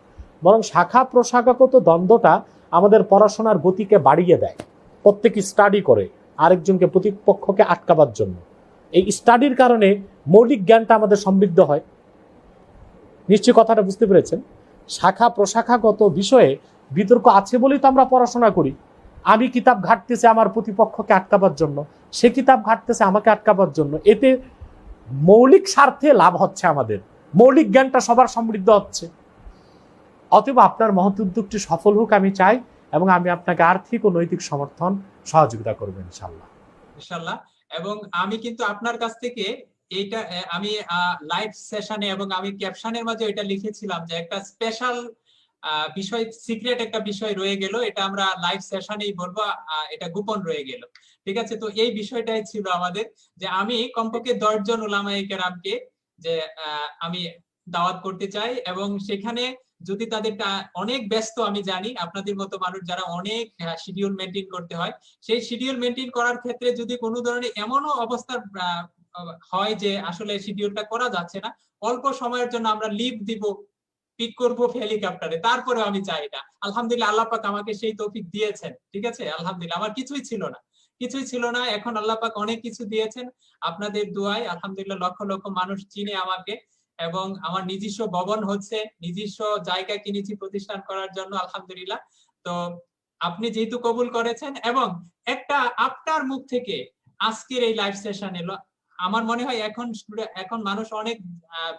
বরং শাখা প্রশাখাগত দ্বন্দ্বটা আমাদের পড়াশোনার গতিকে বাড়িয়ে দেয়। প্রত্যেকে স্টাডি করে আরেকজনকে, প্রতিপক্ষকে আটকাবার জন্য। এই স্টাডির কারণে মৌলিক জ্ঞানটা আমাদের সমৃদ্ধ হয়। নিশ্চয়ই কথাটা বুঝতে পেরেছেন। শাখা প্রশাখাগত বিষয়ে বিতর্ক আছে বলেই তো আমরা পড়াশোনা করি। আমি কিতাব ঘাটতেছি আমার প্রতিপক্ষকে আটকাবার জন্য, সে কিতাব ঘাটতেছে আমাকে আটকাবার জন্য। এতে মৌলিক স্বার্থে লাভ হচ্ছে, আমাদের মৌলিক জ্ঞানটা সবার সমৃদ্ধ হচ্ছে। অতএব আপনার মহৎ উদ্যোগটি সফল হোক আমি চাই, এবং আমি আপনাকে আর্থিক ও নৈতিক সমর্থন সহযোগিতা করবেন ইনশাআল্লাহ। ইনশাআল্লাহ। এবং আমি কিন্তু আপনার কাছ থেকে এইটা আমি লাইভ সেশনে এবং আমি ক্যাপশনের মাঝে এটা লিখেছিলাম যে একটা স্পেশাল বিষয়, সিক্রেট একটা বিষয় রয়ে গেল, এটা আমরা লাইভ সেশনেই বলবো, এটা গোপন রয়ে গেল। ঠিক আছে, তো এই বিষয়টাই ছিল আমাদের, যে আমি কমপক্ষে 10 জন উলামায়ে কেরামকে যে আমি দাওয়াত করতে চাই, এবং সেখানে যদি তাদের অনেক ব্যস্ত, আমি জানি আপনাদের মতো মানুষ যারা অনেক শিডিউল মেনটেন করতে হয়, সেই শিডিউল মেনটেন করার ক্ষেত্রে যদি কোনো ধরনের এমনও অবস্থা হয় যে আসলে শিডিউলটা করা যাচ্ছে না, অল্প সময়ের জন্য আমরা লিভ দিব, পিক করবো হেলিকপ্টারে, তারপরেও আমি চাই না। আলহামদুলিল্লাহ আল্লাহ পাক আমাকে সেই তৌফিক দিয়েছেন। ঠিক আছে, আলহামদুলিল্লাহ। আমার কিছুই ছিল না, এখন আল্লাহ পাক অনেক কিছু দিয়েছেন আপনাদের দোয়ায়। আলহামদুলিল্লাহ লক্ষ লক্ষ মানুষ চিনে আমাকে, এবং আমার নিজস্ব ভবন হচ্ছে, নিজস্ব জায়গা কিনেছি প্রতিষ্ঠান করার জন্য, আলহামদুলিল্লাহ। তো আপনি যেহেতু কবুল করেছেন, এবং একটা আপনার মুখ থেকে আজকের এই লাইভ সেশন এলো, আমার মনে হয় এখন মানুষ অনেক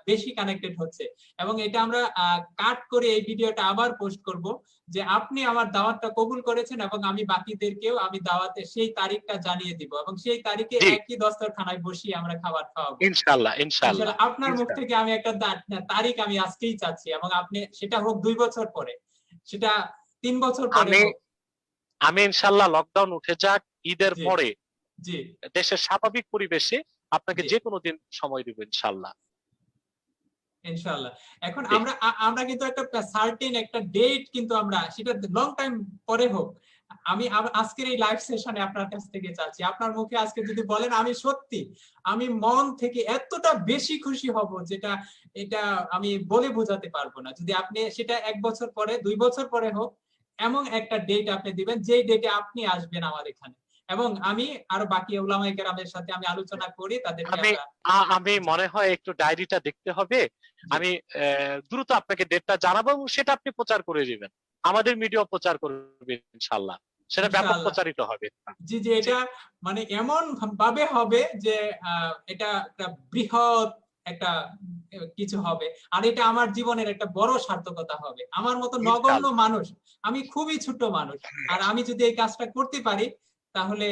বেশি কানেক্টেড হচ্ছে, এবং এটা আমরা কাট করে এই ভিডিওটা আবার পোস্ট করব, যে আপনি আমার দাওয়াতটা কবুল করেছেন, এবং আমি বাকিদেরকেও আমি দাওয়াতে সেই তারিখটা জানিয়ে দিব, এবং সেই তারিখে একই দস্তরখানায় বসিয়ে আমরা খাবার খাওয়াবো ইনশাআল্লাহ। ইনশাআল্লাহ আপনার মুখ থেকে আমি একটা তারিখ আমি আজকেই চাচ্ছি, এবং আপনি সেটা হোক 2 বছর পরে, সেটা 3 বছর পরে হোক। আমি ইনশাআল্লাহ লকডাউন উঠে যাক, ঈদের পরে জি দেশের স্বাভাবিক পরিবেশে আপনাকে যে কোনো দিন সময় দিব ইনশাআল্লাহ। ইনশাআল্লাহ। এখন আমরা কিন্তু একটা সার্টেন একটা ডেট, কিন্তু আমরা সেটা লং টাইম পরে হোক, আমি আজকের এই লাইভ সেশনে আপনার কাছ থেকে চাচ্ছি, আপনার মুখে আজকে যদি বলেন, আমি সত্যি আমি মন থেকে এতটা বেশি খুশি হব, যেটা এটা আমি বলে বোঝাতে পারবো না। যদি আপনি সেটা 1 বছর পরে, 2 বছর পরে হোক, এমন একটা ডেট আপনি দিবেন যে ডেটে আপনি আসবেন আমার এখানে, এবং আমি আরো বাকি উলামায়ে কেরামের সাথে আমি আলোচনা করি, তাদেরকে আমি মনে হয় একটু ডায়েরিটা দেখতে হবে। আমি দ্রুত আপনাকে ডেটটা জানাবো, এবং সেটা আপনি প্রচার করে দিবেন, আমাদের মিডিয়া প্রচার করবে ইনশাআল্লাহ, সেটা ব্যাপক প্রচারিত হবে। জি জি, এটা মানে এমন ভাবে হবে যে এটা একটা বৃহৎ একটা কিছু হবে, আর এটা আমার জীবনের একটা বড় সার্থকতা হবে। আমার মতো নগণ্য মানুষ, আমি খুবই ছোট মানুষ, আর আমি যদি এই কাজটা করতে পারি, তাহলে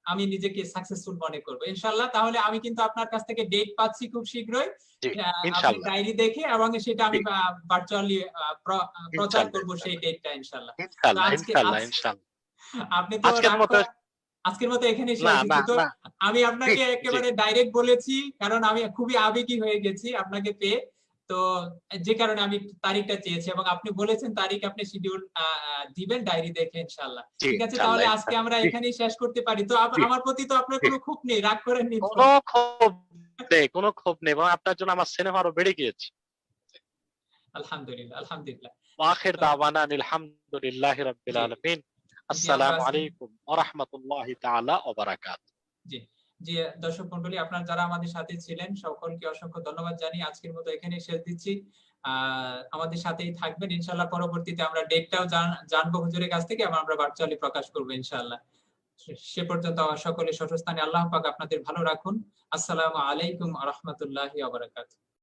আমি নিজেকে সাকসেসফুল মনে করবো ইনশাআল্লাহ। তাহলে আমি কিন্তু আপনার কাছ থেকে ডেট পাচ্ছি খুব শীঘ্রই, আপনি ডায়েরি দেখে, এবং সেটা আমি ভার্চুয়ালি প্রচার করবো সেই ডেটটা ইনশাআল্লাহ। আপনি তো আজকের মতো এখানে শেষ দিচ্ছি। তো আমি আপনাকে একেবারে ডাইরেক্ট বলেছি, কারণ আমি খুবই আবেগী হয়ে গেছি আপনাকে পেয়ে, তো যে কারণে আমি তারিখটা চেয়েছি, এবং আপনি বলেছেন তারিখ আপনি শিডিউল দিবেন ডায়েরি দেখে ইনশাআল্লাহ। ঠিক আছে, তাহলে আজকে আমরা এখানেই শেষ করতে পারি। তো আমার প্রতি তো আপনার কোনো ক্ষোভ নেই, রাগ করেননি? কোনো ক্ষোভ নেই, এবং আপনার জন্য আমার স্নেহ আরো বেড়ে গিয়েছে। আলহামদুলিল্লাহ, আলহামদুলিল্লাহ। আখির দাওয়ানা আলহামদুলিল্লাহি রাব্বিল আলামিন। আসসালামু আলাইকুম ওয়া রাহমাতুল্লাহি তাআলা ওয়া বারাকাতুহু। জি জি, দর্শক মণ্ডলী, আপনারা যারা আমাদের সাথে ছিলেন সকলকে অসংখ্য ধন্যবাদ জানিয়ে আজকের মতো এখানেই শেষ দিচ্ছি। আমাদের সাথেই থাকবেন ইনশাআল্লাহ। পরবর্তীতে আমরা ডেটটাও জানবো হুজুরের কাছ থেকে, আমরা ভার্চুয়ালি প্রকাশ করবো ইনশাআল্লাহ। সে পর্যন্ত সকলে সশস্থানে আল্লাহ পাক আপনাদের ভালো রাখুন। আসসালামু আলাইকুম ওয়া রাহমাতুল্লাহি ওয়া বারাকাতুহু।